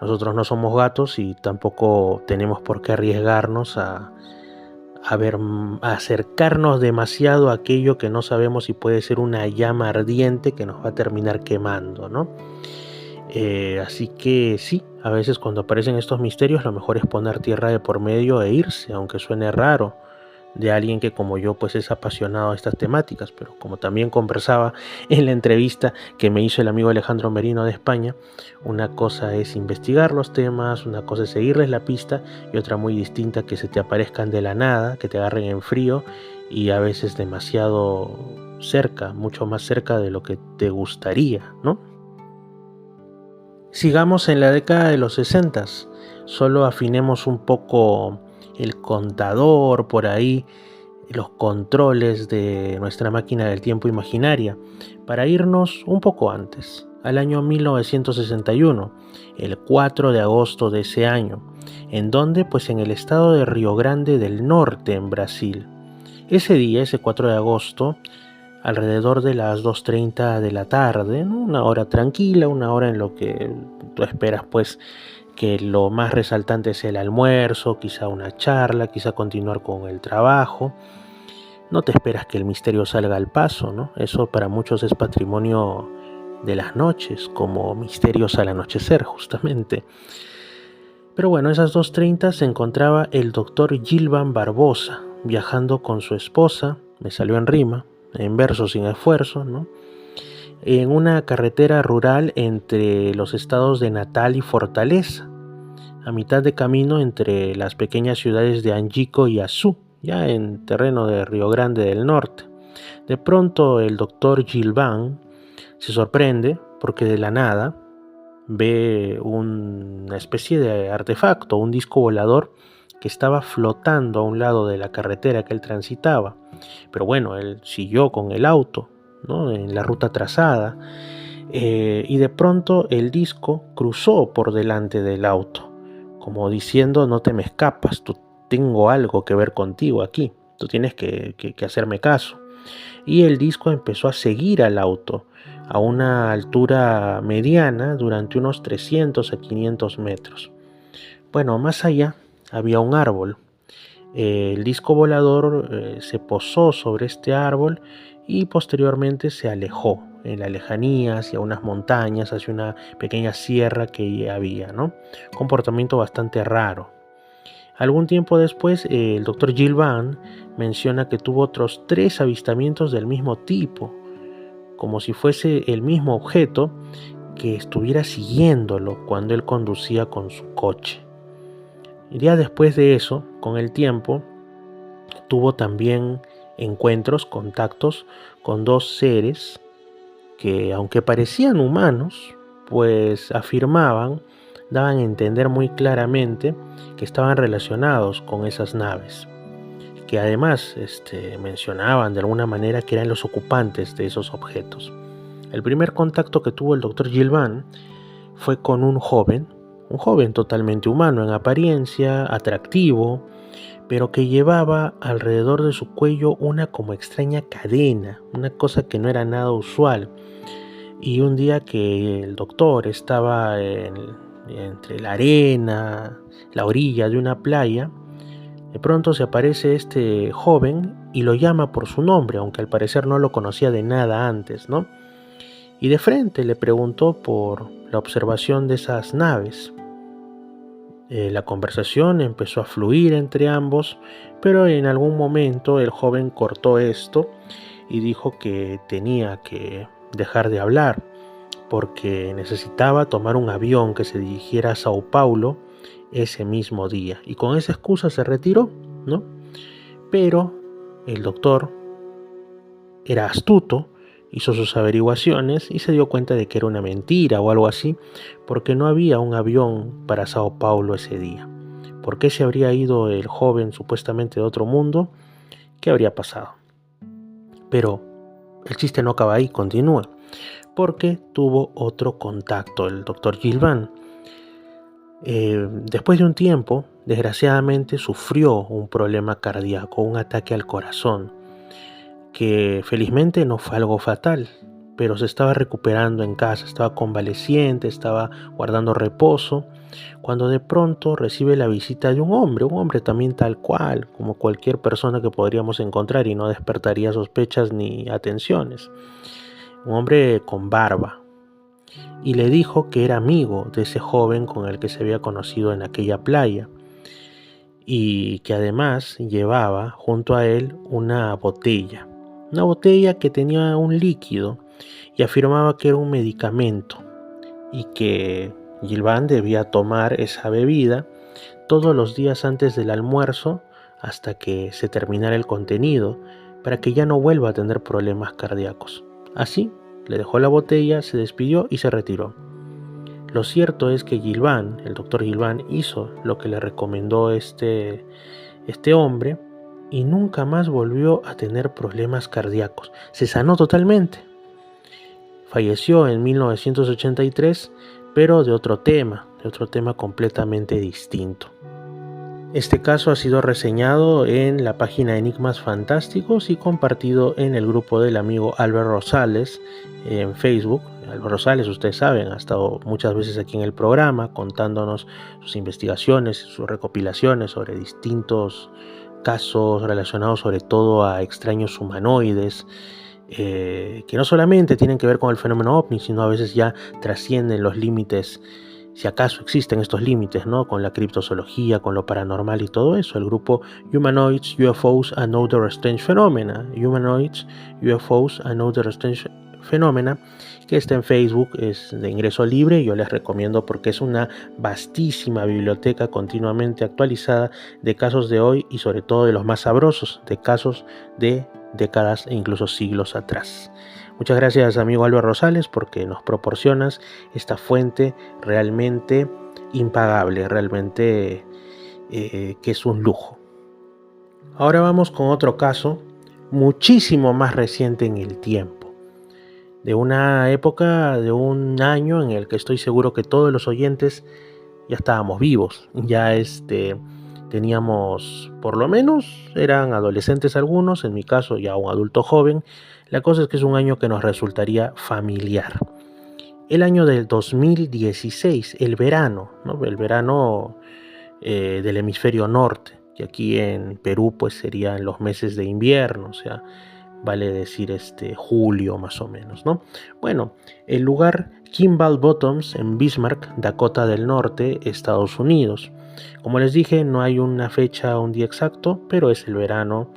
Nosotros no somos gatos y tampoco tenemos por qué arriesgarnos a acercarnos demasiado a aquello que no sabemos si puede ser una llama ardiente que nos va a terminar quemando, ¿no? Así que sí, a veces cuando aparecen estos misterios lo mejor es poner tierra de por medio e irse, aunque suene raro, de alguien que como yo pues es apasionado a estas temáticas, pero como también conversaba en la entrevista que me hizo el amigo Alejandro Merino de España, una cosa es investigar los temas, una cosa es seguirles la pista y otra muy distinta que se te aparezcan de la nada, que te agarren en frío y a veces demasiado cerca, mucho más cerca de lo que te gustaría, ¿no? Sigamos en la década de los 60, solo afinemos un poco el contador por ahí, los controles de nuestra máquina del tiempo imaginaria, para irnos un poco antes, al año 1961, el 4 de agosto de ese año, en donde, pues en el estado de Río Grande del Norte, en Brasil. Ese día, ese 4 de agosto, alrededor de las 2:30 de la tarde, ¿no? Una hora tranquila, una hora en lo que tú esperas pues que lo más resaltante es el almuerzo, quizá una charla, quizá continuar con el trabajo. No te esperas que el misterio salga al paso, ¿no? Eso para muchos es patrimonio de las noches, como misterios al anochecer justamente. Pero bueno, esas 2:30 se encontraba el doctor Gilvan Barbosa, viajando con su esposa, me salió en rima, en verso sin esfuerzo, ¿no? En una carretera rural entre los estados de Natal y Fortaleza, a mitad de camino entre las pequeñas ciudades de Angico y Azú, ya en terreno de Río Grande del Norte. De pronto el doctor Gilvan se sorprende porque de la nada ve una especie de artefacto, un disco volador que estaba flotando a un lado de la carretera que él transitaba. Pero bueno, él siguió con el auto, ¿no? En la ruta trazada, y de pronto el disco cruzó por delante del auto, como diciendo: no te me escapas, tengo algo que ver contigo aquí, tú tienes que hacerme caso. Y el disco empezó a seguir al auto a una altura mediana durante unos 300 a 500 metros. Bueno, más allá había un árbol. El disco volador se posó sobre este árbol y posteriormente se alejó en la lejanía hacia unas montañas, hacia una pequeña sierra que había, ¿no? Comportamiento bastante raro. Algún tiempo después, el doctor Gilvan menciona que tuvo otros 3 avistamientos del mismo tipo, como si fuese el mismo objeto que estuviera siguiéndolo cuando él conducía con su coche. Y ya después de eso, con el tiempo, tuvo también encuentros, contactos con 2 seres que, aunque parecían humanos, pues afirmaban, daban a entender muy claramente que estaban relacionados con esas naves, que además mencionaban de alguna manera que eran los ocupantes de esos objetos. El primer contacto que tuvo el doctor Gilvan fue con un joven totalmente humano en apariencia, atractivo, pero que llevaba alrededor de su cuello una como extraña cadena, una cosa que no era nada usual. Y un día que el doctor estaba entre la arena, la orilla de una playa, de pronto se aparece este joven y lo llama por su nombre, aunque al parecer no lo conocía de nada antes, ¿no? Y de frente le preguntó por la observación de esas naves. La conversación empezó a fluir entre ambos, pero en algún momento el joven cortó esto y dijo que tenía que dejar de hablar porque necesitaba tomar un avión que se dirigiera a Sao Paulo ese mismo día, y con esa excusa se retiró, ¿no? Pero el doctor era astuto, hizo sus averiguaciones y se dio cuenta de que era una mentira o algo así, porque no había un avión para Sao Paulo ese día. ¿Por qué se habría ido el joven supuestamente de otro mundo? ¿Qué habría pasado? Pero el chiste no acaba ahí, continúa, porque tuvo otro contacto el doctor Gilvan. Después de un tiempo, desgraciadamente sufrió un problema cardíaco, un ataque al corazón, que felizmente no fue algo fatal, pero se estaba recuperando en casa, estaba convaleciente, estaba guardando reposo, cuando de pronto recibe la visita de un hombre también tal cual, como cualquier persona que podríamos encontrar y no despertaría sospechas ni atenciones. Un hombre con barba, y le dijo que era amigo de ese joven con el que se había conocido en aquella playa, y que además llevaba junto a él una botella que tenía un líquido y afirmaba que era un medicamento y que Gilvan debía tomar esa bebida todos los días antes del almuerzo hasta que se terminara el contenido para que ya no vuelva a tener problemas cardíacos. Así, le dejó la botella, se despidió y se retiró. Lo cierto es que Gilvan, el doctor Gilvan, hizo lo que le recomendó este hombre y nunca más volvió a tener problemas cardíacos. Se sanó totalmente. Falleció en 1983, pero de otro tema completamente distinto. Este caso ha sido reseñado en la página Enigmas Fantásticos y compartido en el grupo del amigo Álvaro Rosales en Facebook. Álvaro Rosales, ustedes saben, ha estado muchas veces aquí en el programa contándonos sus investigaciones, sus recopilaciones sobre distintos casos relacionados sobre todo a extraños humanoides, que no solamente tienen que ver con el fenómeno OVNI, sino a veces ya trascienden los límites, si acaso existen estos límites, ¿no? Con la criptozoología, con lo paranormal y todo eso. El grupo Humanoids, UFOs and Other Strange Phenomena, Humanoids, UFOs and Other Strange Phenomena, que está en Facebook, es de ingreso libre. Yo les recomiendo porque es una vastísima biblioteca continuamente actualizada de casos de hoy y sobre todo de los más sabrosos, de casos de décadas e incluso siglos atrás. Muchas gracias, amigo Álvaro Rosales, porque nos proporcionas esta fuente realmente impagable, realmente que es un lujo. Ahora vamos con otro caso muchísimo más reciente en el tiempo, de una época, de un año en el que estoy seguro que todos los oyentes ya estábamos vivos, ya teníamos, por lo menos, eran adolescentes algunos, en mi caso ya un adulto joven. La cosa es que es un año que nos resultaría familiar. El año del 2016, el verano, ¿no? El verano del hemisferio norte, que aquí en Perú pues serían los meses de invierno, o sea, vale decir julio más o menos, ¿no? Bueno, el lugar Kimball Bottoms en Bismarck, Dakota del Norte, Estados Unidos. Como les dije, no hay una fecha, un día exacto, pero es el verano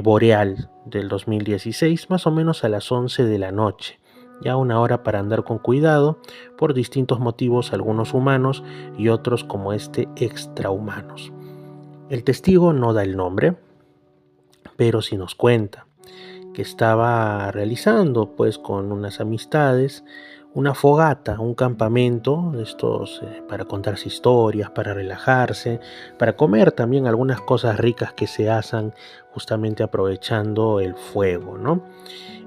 boreal del 2016, más o menos a las 11 de la noche. Ya una hora para andar con cuidado, por distintos motivos, algunos humanos y otros como extrahumanos. El testigo no da el nombre, pero sí nos cuenta que estaba realizando pues con unas amistades una fogata, un campamento de estos para contarse historias, para relajarse, para comer también algunas cosas ricas que se hacen justamente aprovechando el fuego, ¿no?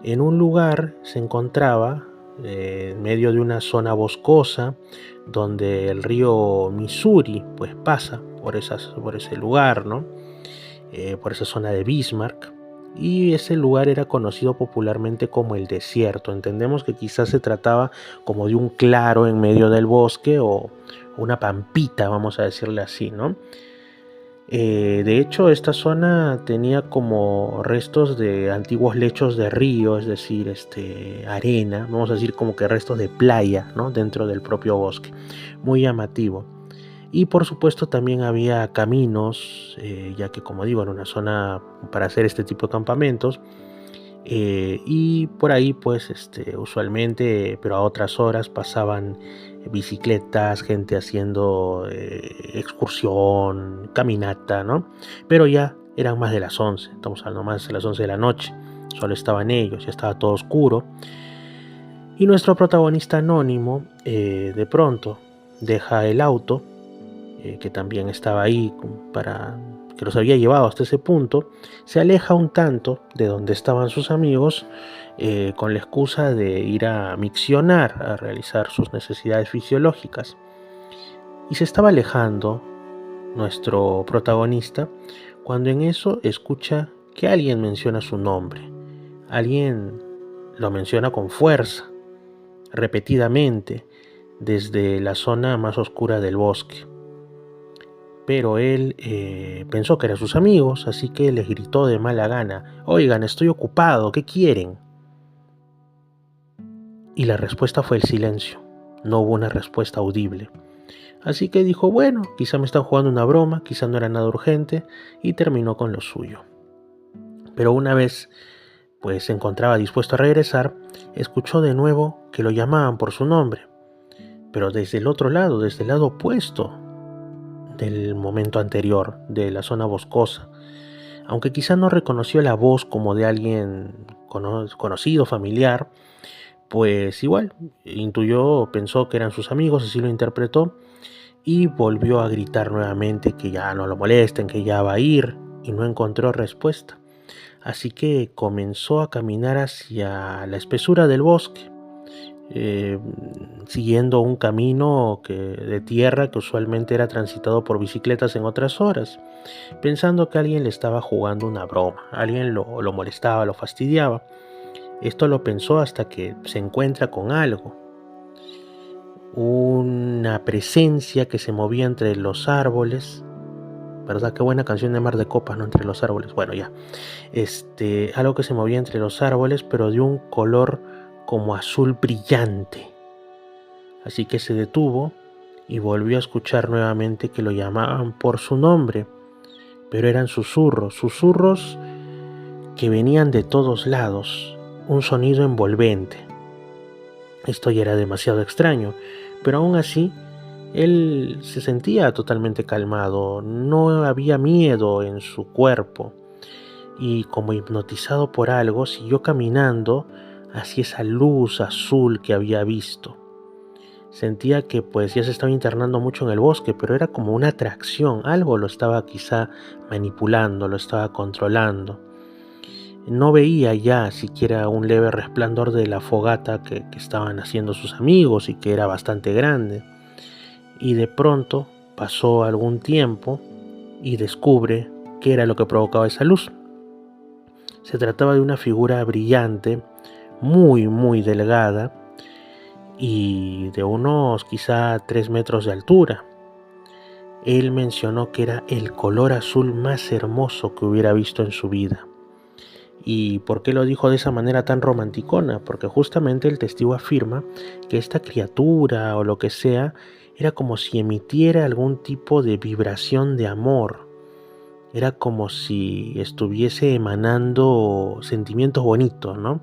En un lugar se encontraba en medio de una zona boscosa donde el río Missouri pues pasa por ese lugar, ¿no? Por esa zona de Bismarck, y ese lugar era conocido popularmente como el desierto. Entendemos que quizás se trataba como de un claro en medio del bosque o una pampita, vamos a decirle así, ¿no? De hecho, esta zona tenía como restos de antiguos lechos de río, es decir, arena, vamos a decir como que restos de playa, ¿no? Dentro del propio bosque, muy llamativo. Y por supuesto también había caminos, ya que como digo, era una zona para hacer este tipo de campamentos. Y por ahí pues usualmente, pero a otras horas pasaban bicicletas, gente haciendo excursión, caminata, ¿no? Pero ya eran más de las 11, estamos hablando más de las 11 de la noche, solo estaban ellos, ya estaba todo oscuro. Y nuestro protagonista anónimo de pronto deja el auto, que también estaba ahí que los había llevado hasta ese punto, se aleja un tanto de donde estaban sus amigos con la excusa de ir a miccionar, a realizar sus necesidades fisiológicas. Y se estaba alejando nuestro protagonista cuando en eso escucha que alguien menciona su nombre. Alguien lo menciona con fuerza, repetidamente, desde la zona más oscura del bosque. Pero él pensó que eran sus amigos, así que les gritó de mala gana: «Oigan, estoy ocupado, ¿qué quieren?». Y la respuesta fue el silencio. No hubo una respuesta audible. Así que dijo: bueno, quizá me están jugando una broma, quizá no era nada urgente, y terminó con lo suyo. Pero una vez pues se encontraba dispuesto a regresar, escuchó de nuevo que lo llamaban por su nombre, pero desde el otro lado, desde el lado opuesto del momento anterior, de la zona boscosa. Aunque quizá no reconoció la voz como de alguien conocido, familiar, pues igual intuyó, pensó que eran sus amigos, así lo interpretó, y volvió a gritar nuevamente que ya no lo molesten, que ya va a ir, y no encontró respuesta. Así que comenzó a caminar hacia la espesura del bosque, siguiendo un camino de tierra que usualmente era transitado por bicicletas en otras horas, pensando que alguien le estaba jugando una broma, alguien lo molestaba, lo fastidiaba. Esto lo pensó hasta que se encuentra con algo, una presencia que se movía entre los árboles. ¿Verdad? Qué buena canción de Mar de Copas, ¿no? Entre los árboles. Bueno, ya. Algo que se movía entre los árboles, pero de un color como azul brillante. Así que se detuvo y volvió a escuchar nuevamente que lo llamaban por su nombre, pero eran susurros que venían de todos lados, un sonido envolvente. Esto ya era demasiado extraño, pero aún así él se sentía totalmente calmado, no había miedo en su cuerpo, y como hipnotizado por algo siguió caminando hacia esa luz azul que había visto. Sentía que pues ya se estaba internando mucho en el bosque, pero era como una atracción, algo lo estaba quizá manipulando, lo estaba controlando. No veía ya siquiera un leve resplandor de la fogata que estaban haciendo sus amigos y que era bastante grande. Y de pronto pasó algún tiempo y descubre qué era lo que provocaba esa luz. Se trataba de una figura brillante, muy delgada y de unos quizá 3 metros de altura. Él mencionó que era el color azul más hermoso que hubiera visto en su vida. ¿Y por qué lo dijo de esa manera tan romanticona? Porque justamente el testigo afirma que esta criatura o lo que sea era como si emitiera algún tipo de vibración de amor. Era como si estuviese emanando sentimientos bonitos, ¿no?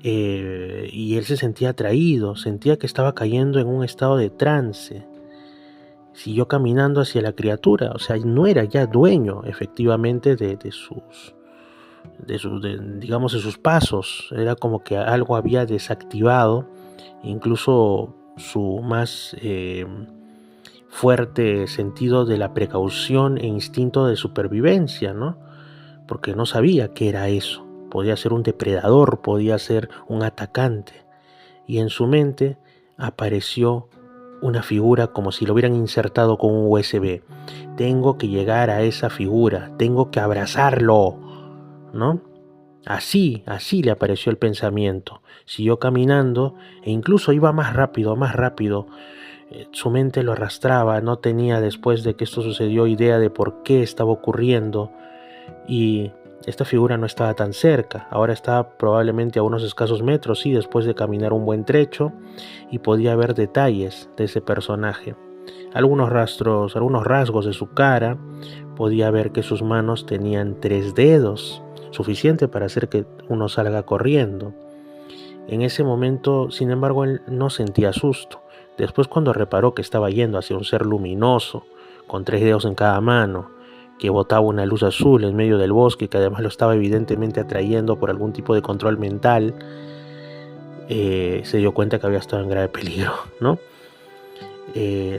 Y él se sentía atraído, sentía que estaba cayendo en un estado de trance. Siguió caminando hacia la criatura, o sea, no era ya dueño efectivamente de sus pasos. Era como que algo había desactivado incluso su más fuerte sentido de la precaución e instinto de supervivencia, ¿no? Porque no sabía qué era eso. Podía ser un depredador, podía ser un atacante. Y en su mente apareció una figura como si lo hubieran insertado con un USB. Tengo que llegar a esa figura, tengo que abrazarlo, ¿no? Así le apareció el pensamiento. Siguió caminando e incluso iba más rápido, más rápido. Su mente lo arrastraba, no tenía, después de que esto sucedió, idea de por qué estaba ocurriendo. Y esta figura no estaba tan cerca, ahora estaba probablemente a unos escasos metros, sí, después de caminar un buen trecho, y podía ver detalles de ese personaje. Algunos rasgos de su cara, podía ver que sus manos tenían 3 dedos, suficiente para hacer que uno salga corriendo. En ese momento, sin embargo, él no sentía susto. Después, cuando reparó que estaba yendo hacia un ser luminoso, con 3 dedos en cada mano, que botaba una luz azul en medio del bosque, que además lo estaba evidentemente atrayendo por algún tipo de control mental, se dio cuenta que había estado en grave peligro, ¿no?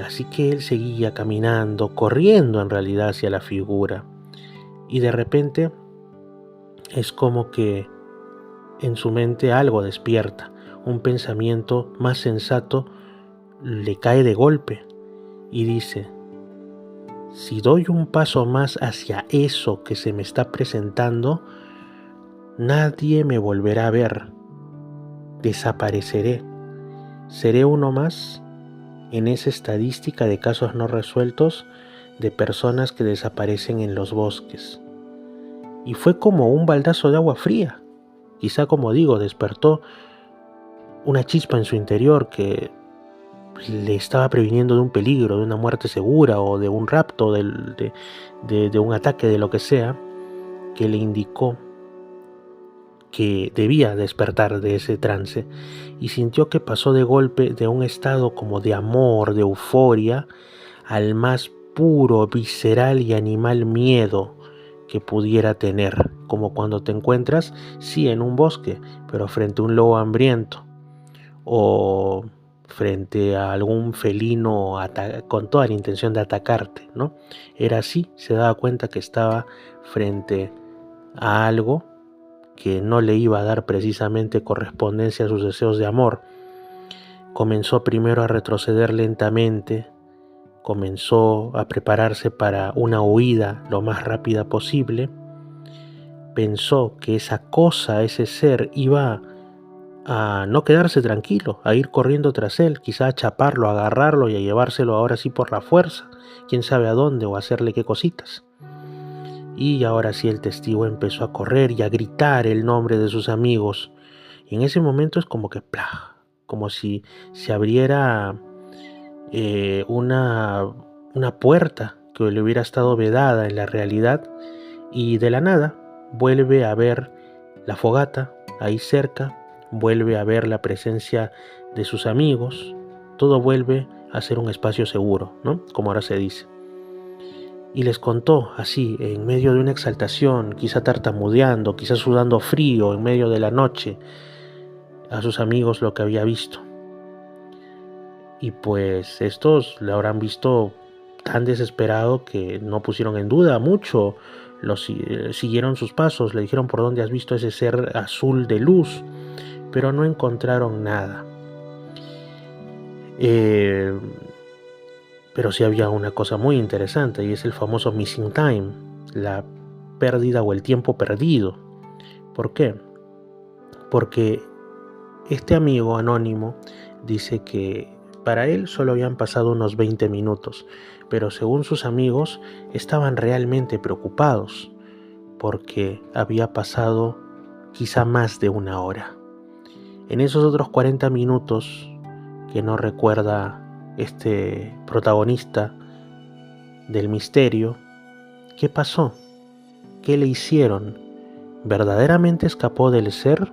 Así que él seguía caminando, corriendo en realidad hacia la figura. Y de repente es como que en su mente algo despierta, un pensamiento más sensato le cae de golpe y dice: si doy un paso más hacia eso que se me está presentando, nadie me volverá a ver, desapareceré, seré uno más en esa estadística de casos no resueltos de personas que desaparecen en los bosques. Y fue como un baldazo de agua fría. Quizá, como digo, despertó una chispa en su interior que le estaba previniendo de un peligro, de una muerte segura o de un rapto, de un ataque, de lo que sea, que le indicó que debía despertar de ese trance, y sintió que pasó de golpe de un estado como de amor, de euforia, al más puro, visceral y animal miedo que pudiera tener, como cuando te encuentras, sí, en un bosque, pero frente a un lobo hambriento, o frente a algún felino con toda la intención de atacarte, ¿no? Era así, se daba cuenta que estaba frente a algo que no le iba a dar precisamente correspondencia a sus deseos de amor. Comenzó primero a retroceder lentamente, comenzó a prepararse para una huida lo más rápida posible. Pensó que esa cosa, ese ser, iba a no quedarse tranquilo, a ir corriendo tras él, quizá a chaparlo, a agarrarlo y a llevárselo ahora sí por la fuerza, quién sabe a dónde, o a hacerle qué cositas. Y ahora sí el testigo empezó a correr y a gritar el nombre de sus amigos. Y en ese momento es como que ¡plá! Como si se abriera una puerta que le hubiera estado vedada en la realidad, y de la nada vuelve a ver la fogata ahí cerca, vuelve a ver la presencia de sus amigos, todo vuelve a ser un espacio seguro, ¿no? Como ahora se dice. Y les contó así, en medio de una exaltación, quizá tartamudeando, quizá sudando frío en medio de la noche, a sus amigos lo que había visto. Y pues estos lo habrán visto tan desesperado que no pusieron en duda mucho, siguieron sus pasos, le dijeron: ¿por dónde has visto ese ser azul de luz? Pero no encontraron nada. Pero sí había una cosa muy interesante, y es el famoso missing time, la pérdida o el tiempo perdido. ¿Por qué? Porque este amigo anónimo dice que para él solo habían pasado unos 20 minutos, pero según sus amigos estaban realmente preocupados, porque había pasado quizá más de una hora. En esos otros 40 minutos que no recuerda este protagonista del misterio, ¿qué pasó? ¿Qué le hicieron? ¿Verdaderamente escapó del ser?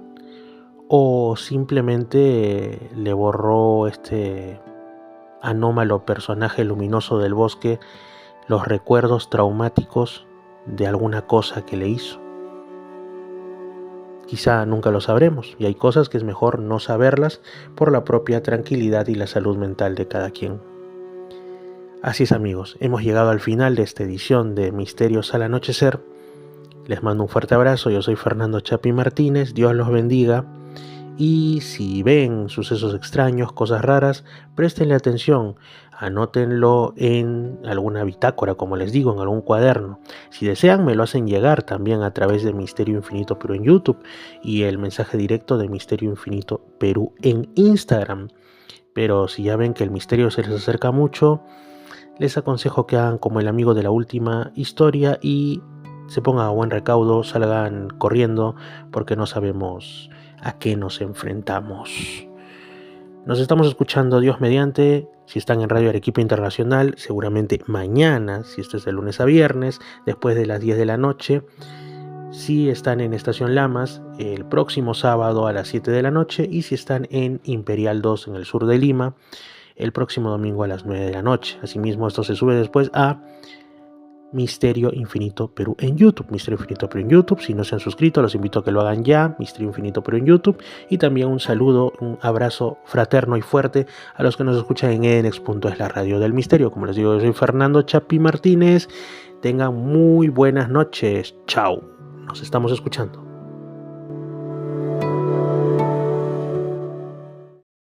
¿O simplemente le borró este anómalo personaje luminoso del bosque los recuerdos traumáticos de alguna cosa que le hizo? Quizá nunca lo sabremos, y hay cosas que es mejor no saberlas por la propia tranquilidad y la salud mental de cada quien. Así es, amigos, hemos llegado al final de esta edición de Misterios al Anochecer. Les mando un fuerte abrazo, yo soy Fernando Chapi Martínez, Dios los bendiga. Y si ven sucesos extraños, cosas raras, préstenle atención, anótenlo en alguna bitácora, como les digo, en algún cuaderno. Si desean, me lo hacen llegar también a través de Misterio Infinito Perú en YouTube y el mensaje directo de Misterio Infinito Perú en Instagram. Pero si ya ven que el misterio se les acerca mucho, les aconsejo que hagan como el amigo de la última historia y se pongan a buen recaudo, salgan corriendo, porque no sabemos a qué nos enfrentamos. Nos estamos escuchando, Dios mediante. Si están en Radio Arequipa Internacional, seguramente mañana, si esto es de lunes a viernes, después de las 10 de la noche. Si están en Estación Lamas, el próximo sábado a las 7 de la noche. Y si están en Imperial 2 en el sur de Lima, el próximo domingo a las 9 de la noche. Asimismo, esto se sube después a Misterio Infinito Perú en YouTube. Misterio Infinito Perú en YouTube. Si no se han suscrito, los invito a que lo hagan ya. Misterio Infinito Perú en YouTube. Y también un saludo, un abrazo fraterno y fuerte a los que nos escuchan en edenex.es, la radio del misterio. Como les digo, yo soy Fernando Chapi Martínez. Tengan muy buenas noches. Chao. Nos estamos escuchando.